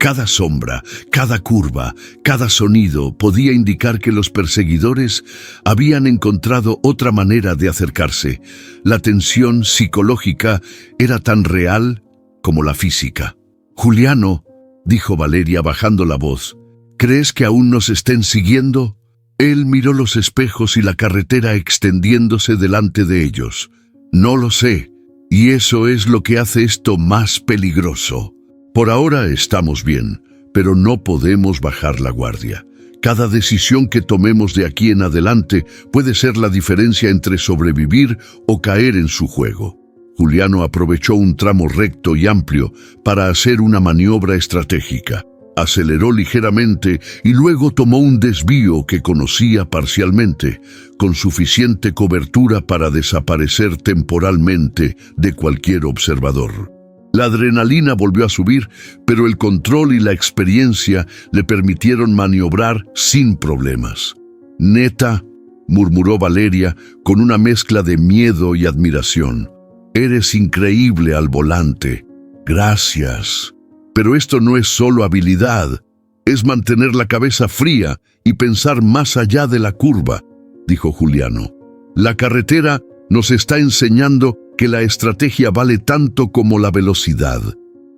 Cada sombra, cada curva, cada sonido podía indicar que los perseguidores habían encontrado otra manera de acercarse. La tensión psicológica era tan real como la física. «Juliano», dijo Valeria bajando la voz, «¿crees que aún nos estén siguiendo?» Él miró los espejos y la carretera extendiéndose delante de ellos. «No lo sé, y eso es lo que hace esto más peligroso. Por ahora estamos bien, pero no podemos bajar la guardia. Cada decisión que tomemos de aquí en adelante puede ser la diferencia entre sobrevivir o caer en su juego». Juliano aprovechó un tramo recto y amplio para hacer una maniobra estratégica. Aceleró ligeramente y luego tomó un desvío que conocía parcialmente, con suficiente cobertura para desaparecer temporalmente de cualquier observador. La adrenalina volvió a subir, pero el control y la experiencia le permitieron maniobrar sin problemas. «Neta», murmuró Valeria con una mezcla de miedo y admiración. Eres increíble al volante. Gracias. Pero esto no es solo habilidad, es mantener la cabeza fría y pensar más allá de la curva, dijo Juliano. La carretera nos está enseñando que la estrategia vale tanto como la velocidad.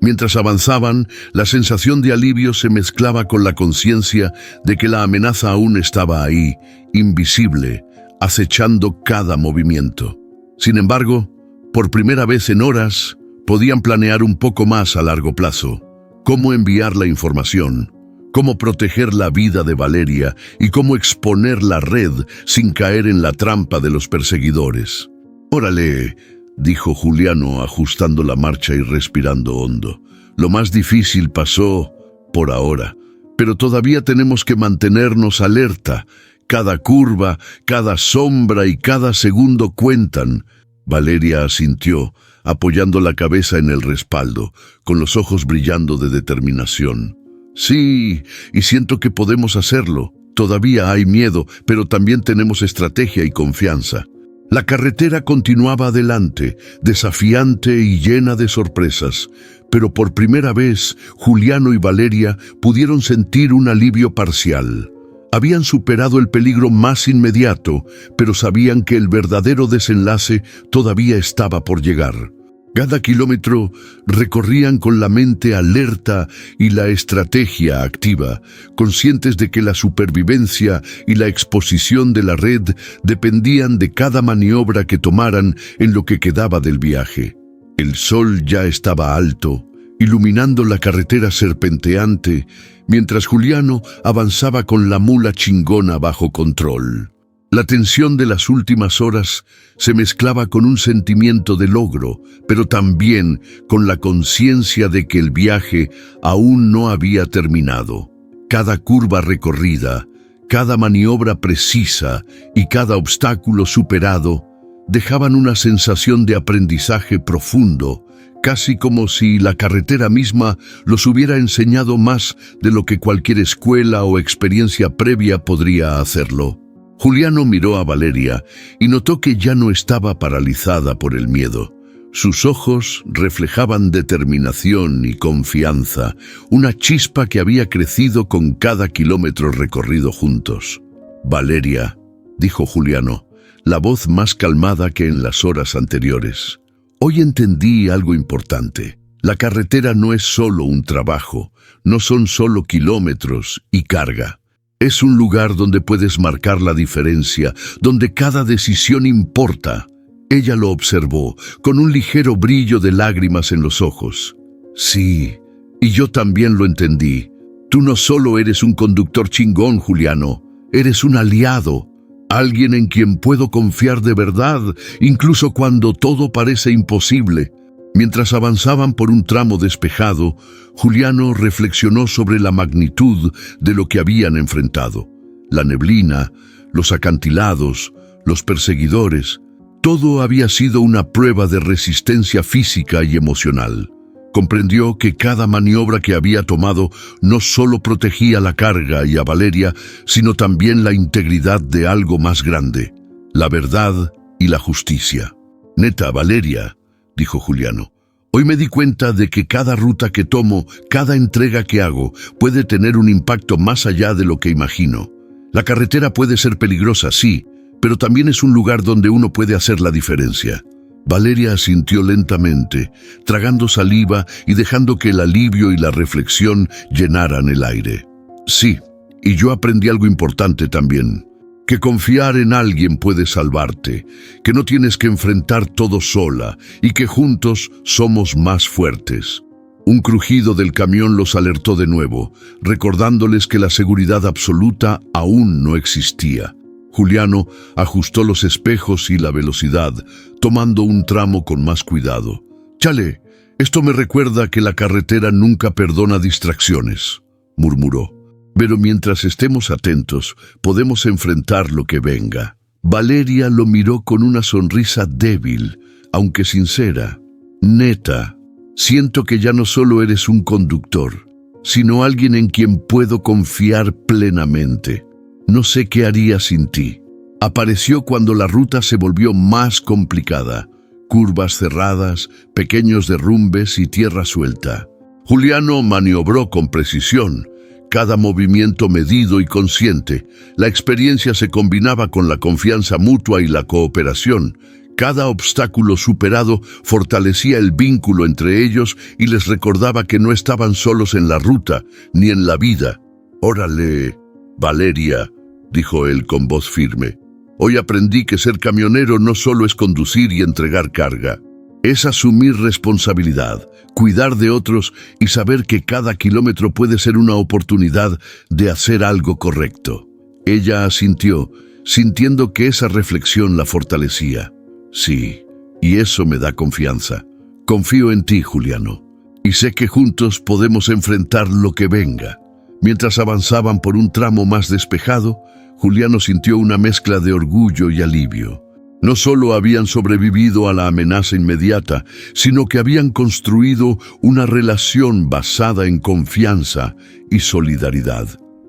Mientras avanzaban, la sensación de alivio se mezclaba con la conciencia de que la amenaza aún estaba ahí, invisible, acechando cada movimiento. Sin embargo, por primera vez en horas, podían planear un poco más a largo plazo. Cómo enviar la información, cómo proteger la vida de Valeria y cómo exponer la red sin caer en la trampa de los perseguidores. «Órale», dijo Juliano ajustando la marcha y respirando hondo. «Lo más difícil pasó por ahora, pero todavía tenemos que mantenernos alerta. Cada curva, cada sombra y cada segundo cuentan». Valeria asintió, apoyando la cabeza en el respaldo, con los ojos brillando de determinación. «Sí, y siento que podemos hacerlo. Todavía hay miedo, pero también tenemos estrategia y confianza». La carretera continuaba adelante, desafiante y llena de sorpresas, pero por primera vez Juliano y Valeria pudieron sentir un alivio parcial. Habían superado el peligro más inmediato, pero sabían que el verdadero desenlace todavía estaba por llegar. Cada kilómetro recorrían con la mente alerta y la estrategia activa, conscientes de que la supervivencia y la exposición de la red dependían de cada maniobra que tomaran en lo que quedaba del viaje. El sol ya estaba alto, iluminando la carretera serpenteante, mientras Juliano avanzaba con la mula chingona bajo control. La tensión de las últimas horas se mezclaba con un sentimiento de logro, pero también con la conciencia de que el viaje aún no había terminado. Cada curva recorrida, cada maniobra precisa y cada obstáculo superado dejaban una sensación de aprendizaje profundo, casi como si la carretera misma los hubiera enseñado más de lo que cualquier escuela o experiencia previa podría hacerlo. Juliano miró a Valeria y notó que ya no estaba paralizada por el miedo. Sus ojos reflejaban determinación y confianza, una chispa que había crecido con cada kilómetro recorrido juntos. «Valeria», dijo Juliano, la voz más calmada que en las horas anteriores. «Hoy entendí algo importante. La carretera no es solo un trabajo, no son solo kilómetros y carga. Es un lugar donde puedes marcar la diferencia, donde cada decisión importa». Ella lo observó, con un ligero brillo de lágrimas en los ojos. «Sí, y yo también lo entendí. Tú no solo eres un conductor chingón, Juliano, eres un aliado, alguien en quien puedo confiar de verdad, incluso cuando todo parece imposible». Mientras avanzaban por un tramo despejado, Juliano reflexionó sobre la magnitud de lo que habían enfrentado. La neblina, los acantilados, los perseguidores, todo había sido una prueba de resistencia física y emocional. Comprendió que cada maniobra que había tomado no solo protegía la carga y a Valeria, sino también la integridad de algo más grande, la verdad y la justicia. «Neta, Valeria», dijo Juliano, «hoy me di cuenta de que cada ruta que tomo, cada entrega que hago, puede tener un impacto más allá de lo que imagino. La carretera puede ser peligrosa, sí, pero también es un lugar donde uno puede hacer la diferencia». Valeria asintió lentamente, tragando saliva y dejando que el alivio y la reflexión llenaran el aire. «Sí, y yo aprendí algo importante también. Que confiar en alguien puede salvarte, que no tienes que enfrentar todo sola y que juntos somos más fuertes». Un crujido del camión los alertó de nuevo, recordándoles que la seguridad absoluta aún no existía. Juliano ajustó los espejos y la velocidad, tomando un tramo con más cuidado. «Chale, esto me recuerda que la carretera nunca perdona distracciones», murmuró. «Pero mientras estemos atentos, podemos enfrentar lo que venga». Valeria lo miró con una sonrisa débil, aunque sincera. «Neta, siento que ya no solo eres un conductor, sino alguien en quien puedo confiar plenamente. No sé qué haría sin ti». Apareció cuando la ruta se volvió más complicada. Curvas cerradas, pequeños derrumbes y tierra suelta. Juliano maniobró con precisión, cada movimiento medido y consciente. La experiencia se combinaba con la confianza mutua y la cooperación. Cada obstáculo superado fortalecía el vínculo entre ellos y les recordaba que no estaban solos en la ruta, ni en la vida. «Órale, Valeria», dijo él con voz firme. «Hoy aprendí que ser camionero no solo es conducir y entregar carga. Es asumir responsabilidad, cuidar de otros y saber que cada kilómetro puede ser una oportunidad de hacer algo correcto». Ella asintió, sintiendo que esa reflexión la fortalecía. «Sí, y eso me da confianza. Confío en ti, Juliano, y sé que juntos podemos enfrentar lo que venga». Mientras avanzaban por un tramo más despejado, Juliano sintió una mezcla de orgullo y alivio. No solo habían sobrevivido a la amenaza inmediata, sino que habían construido una relación basada en confianza y solidaridad.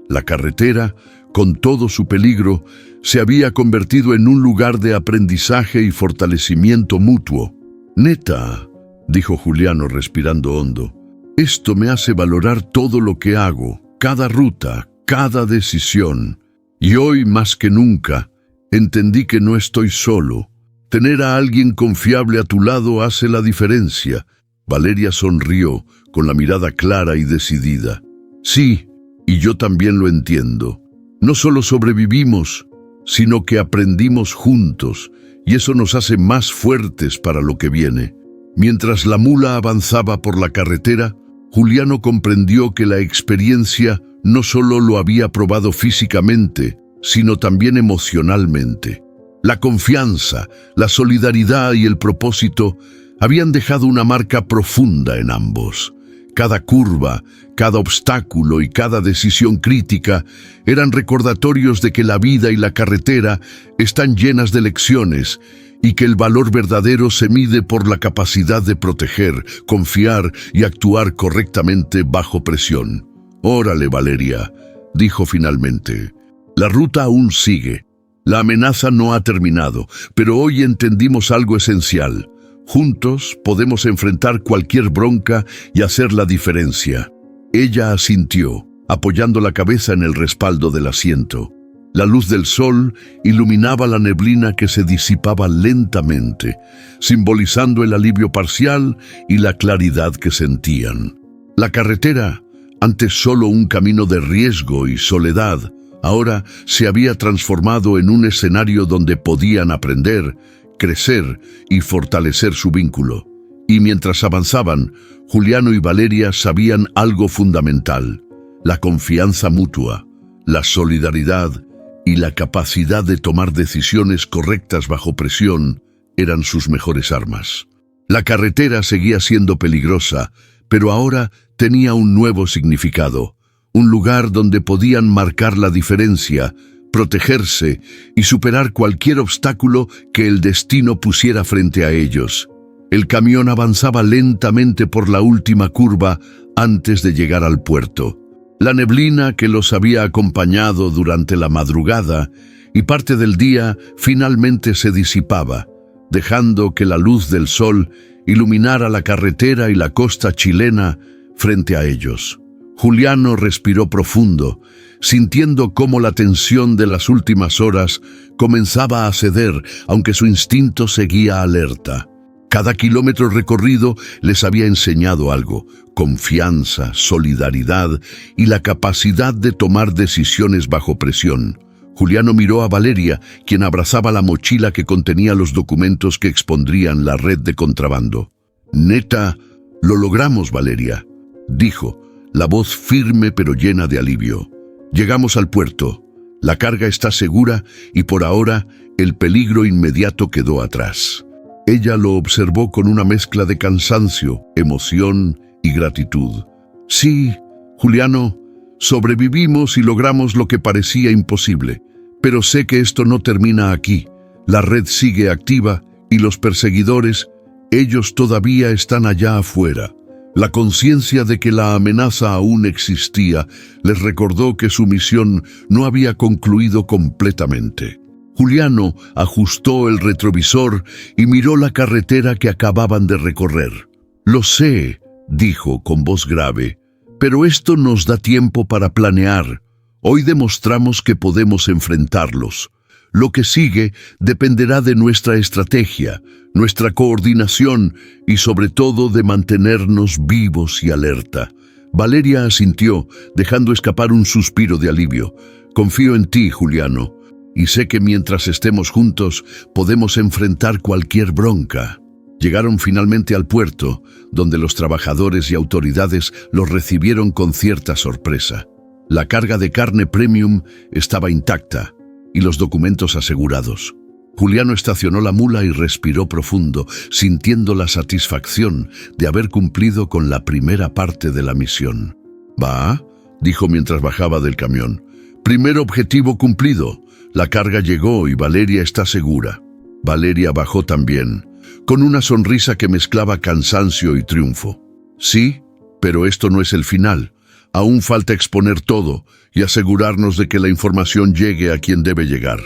La carretera, con todo su peligro, se había convertido en un lugar de aprendizaje y fortalecimiento mutuo. «Neta», dijo Juliano respirando hondo, «esto me hace valorar todo lo que hago, cada ruta, cada decisión. Y hoy, más que nunca, entendí que no estoy solo. Tener a alguien confiable a tu lado hace la diferencia». Valeria sonrió, con la mirada clara y decidida. «Sí, y yo también lo entiendo. No solo sobrevivimos, sino que aprendimos juntos, y eso nos hace más fuertes para lo que viene». Mientras la mula avanzaba por la carretera, Juliano comprendió que la experiencia no solo lo había probado físicamente, sino también emocionalmente. La confianza, la solidaridad y el propósito habían dejado una marca profunda en ambos. Cada curva, cada obstáculo y cada decisión crítica eran recordatorios de que la vida y la carretera están llenas de lecciones y que el valor verdadero se mide por la capacidad de proteger, confiar y actuar correctamente bajo presión. «Órale, Valeria», dijo finalmente. «La ruta aún sigue. La amenaza no ha terminado, pero hoy entendimos algo esencial. Juntos podemos enfrentar cualquier bronca y hacer la diferencia». Ella asintió, apoyando la cabeza en el respaldo del asiento. La luz del sol iluminaba la neblina que se disipaba lentamente, simbolizando el alivio parcial y la claridad que sentían. La carretera, antes solo un camino de riesgo y soledad, ahora se había transformado en un escenario donde podían aprender, crecer y fortalecer su vínculo. Y mientras avanzaban, Juliano y Valeria sabían algo fundamental: la confianza mutua, la solidaridad y la capacidad de tomar decisiones correctas bajo presión eran sus mejores armas. La carretera seguía siendo peligrosa, pero ahora tenía un nuevo significado, un lugar donde podían marcar la diferencia, protegerse y superar cualquier obstáculo que el destino pusiera frente a ellos. El camión avanzaba lentamente por la última curva antes de llegar al puerto. La neblina que los había acompañado durante la madrugada y parte del día finalmente se disipaba, dejando que la luz del sol iluminara la carretera y la costa chilena frente a ellos. Juliano respiró profundo, sintiendo cómo la tensión de las últimas horas comenzaba a ceder, aunque su instinto seguía alerta. Cada kilómetro recorrido les había enseñado algo: confianza, solidaridad y la capacidad de tomar decisiones bajo presión. Juliano miró a Valeria, quien abrazaba la mochila que contenía los documentos que expondrían la red de contrabando. «Neta, lo logramos, Valeria», dijo, la voz firme pero llena de alivio. «Llegamos al puerto. La carga está segura y por ahora el peligro inmediato quedó atrás». Ella lo observó con una mezcla de cansancio, emoción y gratitud. «Sí, Juliano, sobrevivimos y logramos lo que parecía imposible, pero sé que esto no termina aquí. La red sigue activa y los perseguidores, ellos todavía están allá afuera». La conciencia de que la amenaza aún existía les recordó que su misión no había concluido completamente. Juliano ajustó el retrovisor y miró la carretera que acababan de recorrer. «Lo sé», dijo con voz grave, «pero esto nos da tiempo para planear. Hoy demostramos que podemos enfrentarlos. Lo que sigue dependerá de nuestra estrategia, nuestra coordinación y sobre todo de mantenernos vivos y alerta». Valeria asintió, dejando escapar un suspiro de alivio. «Confío en ti, Juliano, y sé que mientras estemos juntos podemos enfrentar cualquier bronca». Llegaron finalmente al puerto, donde los trabajadores y autoridades los recibieron con cierta sorpresa. La carga de carne premium estaba intacta y los documentos asegurados. Juliano estacionó la mula y respiró profundo, sintiendo la satisfacción de haber cumplido con la primera parte de la misión. «Va», dijo mientras bajaba del camión. «Primer objetivo cumplido. La carga llegó y Valeria está segura». Valeria bajó también, con una sonrisa que mezclaba cansancio y triunfo. «Sí, pero esto no es el final. Aún falta exponer todo y asegurarnos de que la información llegue a quien debe llegar».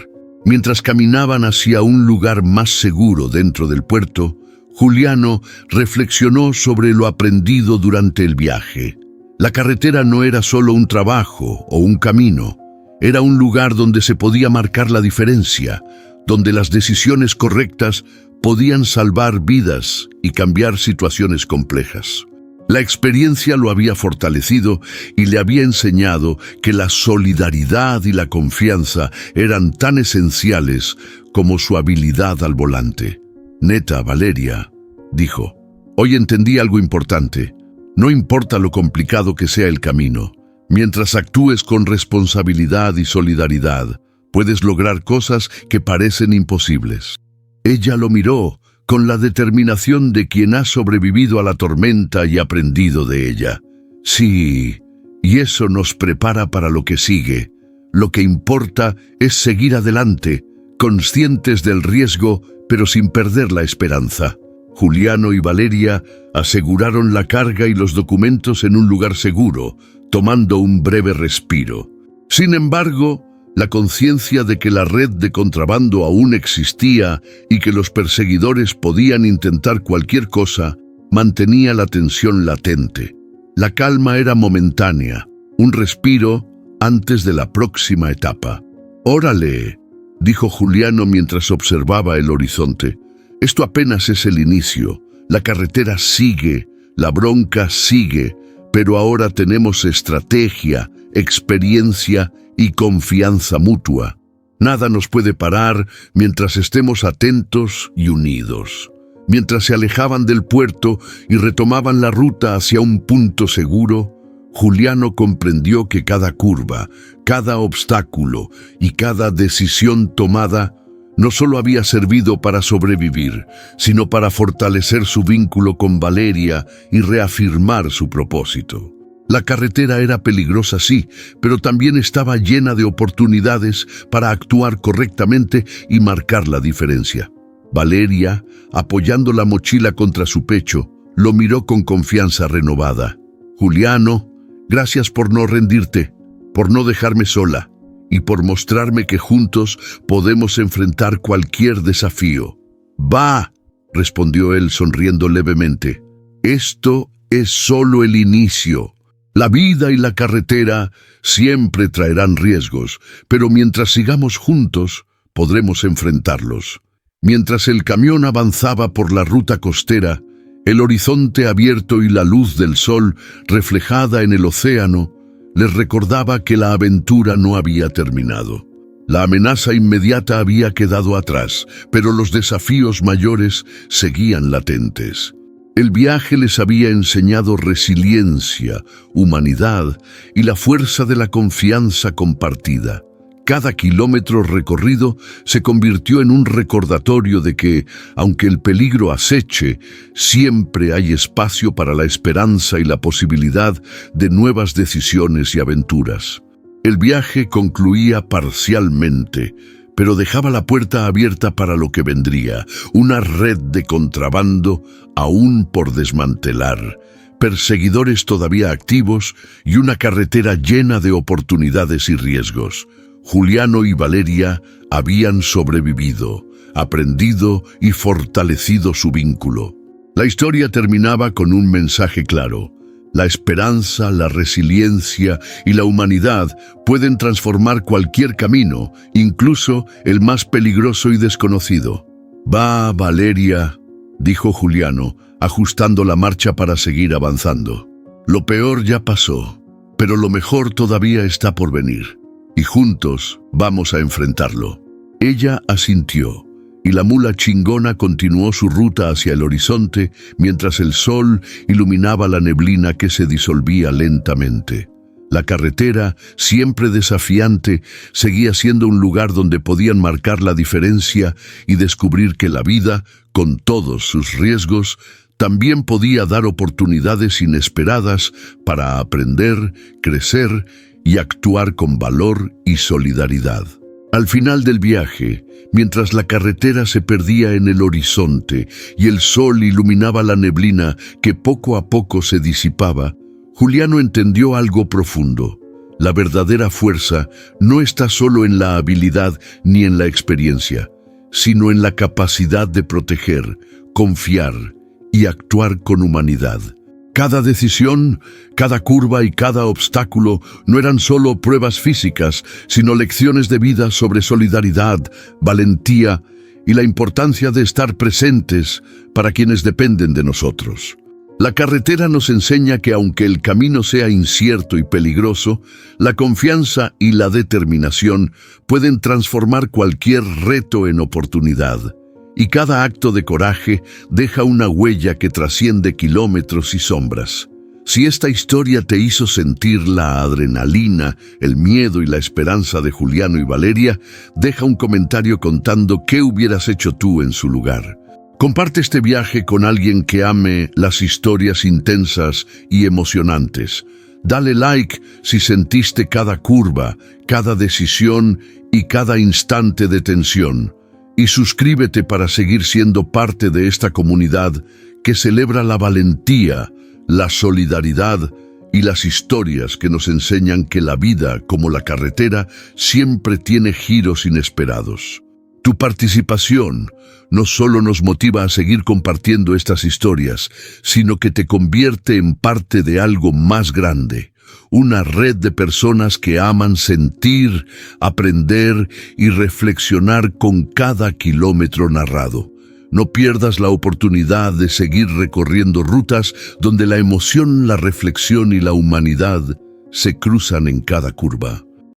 Mientras caminaban hacia un lugar más seguro dentro del puerto, Juliano reflexionó sobre lo aprendido durante el viaje. La carretera no era solo un trabajo o un camino, era un lugar donde se podía marcar la diferencia, donde las decisiones correctas podían salvar vidas y cambiar situaciones complejas. La experiencia lo había fortalecido y le había enseñado que la solidaridad y la confianza eran tan esenciales como su habilidad al volante. «Neta, Valeria», dijo, «hoy entendí algo importante. No importa lo complicado que sea el camino, mientras actúes con responsabilidad y solidaridad, puedes lograr cosas que parecen imposibles». Ella lo miró con la determinación de quien ha sobrevivido a la tormenta y aprendido de ella. «Sí, y eso nos prepara para lo que sigue. Lo que importa es seguir adelante, conscientes del riesgo, pero sin perder la esperanza». Juliano y Valeria aseguraron la carga y los documentos en un lugar seguro, tomando un breve respiro. Sin embargo, la conciencia de que la red de contrabando aún existía y que los perseguidores podían intentar cualquier cosa, mantenía la tensión latente. La calma era momentánea, un respiro antes de la próxima etapa. «Órale», dijo Juliano mientras observaba el horizonte. «Esto apenas es el inicio. La carretera sigue, la bronca sigue, pero ahora tenemos estrategia, experiencia y confianza mutua. Nada nos puede parar mientras estemos atentos y unidos». Mientras se alejaban del puerto y retomaban la ruta hacia un punto seguro, Juliano comprendió que cada curva, cada obstáculo y cada decisión tomada no solo había servido para sobrevivir, sino para fortalecer su vínculo con Valeria y reafirmar su propósito. La carretera era peligrosa, sí, pero también estaba llena de oportunidades para actuar correctamente y marcar la diferencia. Valeria, apoyando la mochila contra su pecho, lo miró con confianza renovada. «Juliano, gracias por no rendirte, por no dejarme sola y por mostrarme que juntos podemos enfrentar cualquier desafío». «Va», respondió él sonriendo levemente. «Esto es solo el inicio. La vida y la carretera siempre traerán riesgos, pero mientras sigamos juntos, podremos enfrentarlos». Mientras el camión avanzaba por la ruta costera, el horizonte abierto y la luz del sol reflejada en el océano les recordaba que la aventura no había terminado. La amenaza inmediata había quedado atrás, pero los desafíos mayores seguían latentes. El viaje les había enseñado resiliencia, humanidad y la fuerza de la confianza compartida. Cada kilómetro recorrido se convirtió en un recordatorio de que, aunque el peligro aceche, siempre hay espacio para la esperanza y la posibilidad de nuevas decisiones y aventuras. El viaje concluía parcialmente, pero dejaba la puerta abierta para lo que vendría, una red de contrabando aún por desmantelar, perseguidores todavía activos y una carretera llena de oportunidades y riesgos. Juliano y Valeria habían sobrevivido, aprendido y fortalecido su vínculo. La historia terminaba con un mensaje claro. La esperanza, la resiliencia y la humanidad pueden transformar cualquier camino, incluso el más peligroso y desconocido. «Va, Valeria», dijo Juliano, ajustando la marcha para seguir avanzando. «Lo peor ya pasó, pero lo mejor todavía está por venir, y juntos vamos a enfrentarlo». Ella asintió, y la mula chingona continuó su ruta hacia el horizonte mientras el sol iluminaba la neblina que se disolvía lentamente. La carretera, siempre desafiante, seguía siendo un lugar donde podían marcar la diferencia y descubrir que la vida, con todos sus riesgos, también podía dar oportunidades inesperadas para aprender, crecer y actuar con valor y solidaridad. Al final del viaje, mientras la carretera se perdía en el horizonte y el sol iluminaba la neblina que poco a poco se disipaba, Juliano entendió algo profundo. La verdadera fuerza no está solo en la habilidad ni en la experiencia, sino en la capacidad de proteger, confiar y actuar con humanidad. Cada decisión, cada curva y cada obstáculo no eran solo pruebas físicas, sino lecciones de vida sobre solidaridad, valentía y la importancia de estar presentes para quienes dependen de nosotros. La carretera nos enseña que aunque el camino sea incierto y peligroso, la confianza y la determinación pueden transformar cualquier reto en oportunidad. Y cada acto de coraje deja una huella que trasciende kilómetros y sombras. Si esta historia te hizo sentir la adrenalina, el miedo y la esperanza de Juliano y Valeria, deja un comentario contando qué hubieras hecho tú en su lugar. Comparte este viaje con alguien que ame las historias intensas y emocionantes. Dale like si sentiste cada curva, cada decisión y cada instante de tensión. Y suscríbete para seguir siendo parte de esta comunidad que celebra la valentía, la solidaridad y las historias que nos enseñan que la vida, como la carretera, siempre tiene giros inesperados. Tu participación no solo nos motiva a seguir compartiendo estas historias, sino que te convierte en parte de algo más grande. Una red de personas que aman sentir, aprender y reflexionar con cada kilómetro narrado. No pierdas la oportunidad de seguir recorriendo rutas donde la emoción, la reflexión y la humanidad se cruzan en cada curva.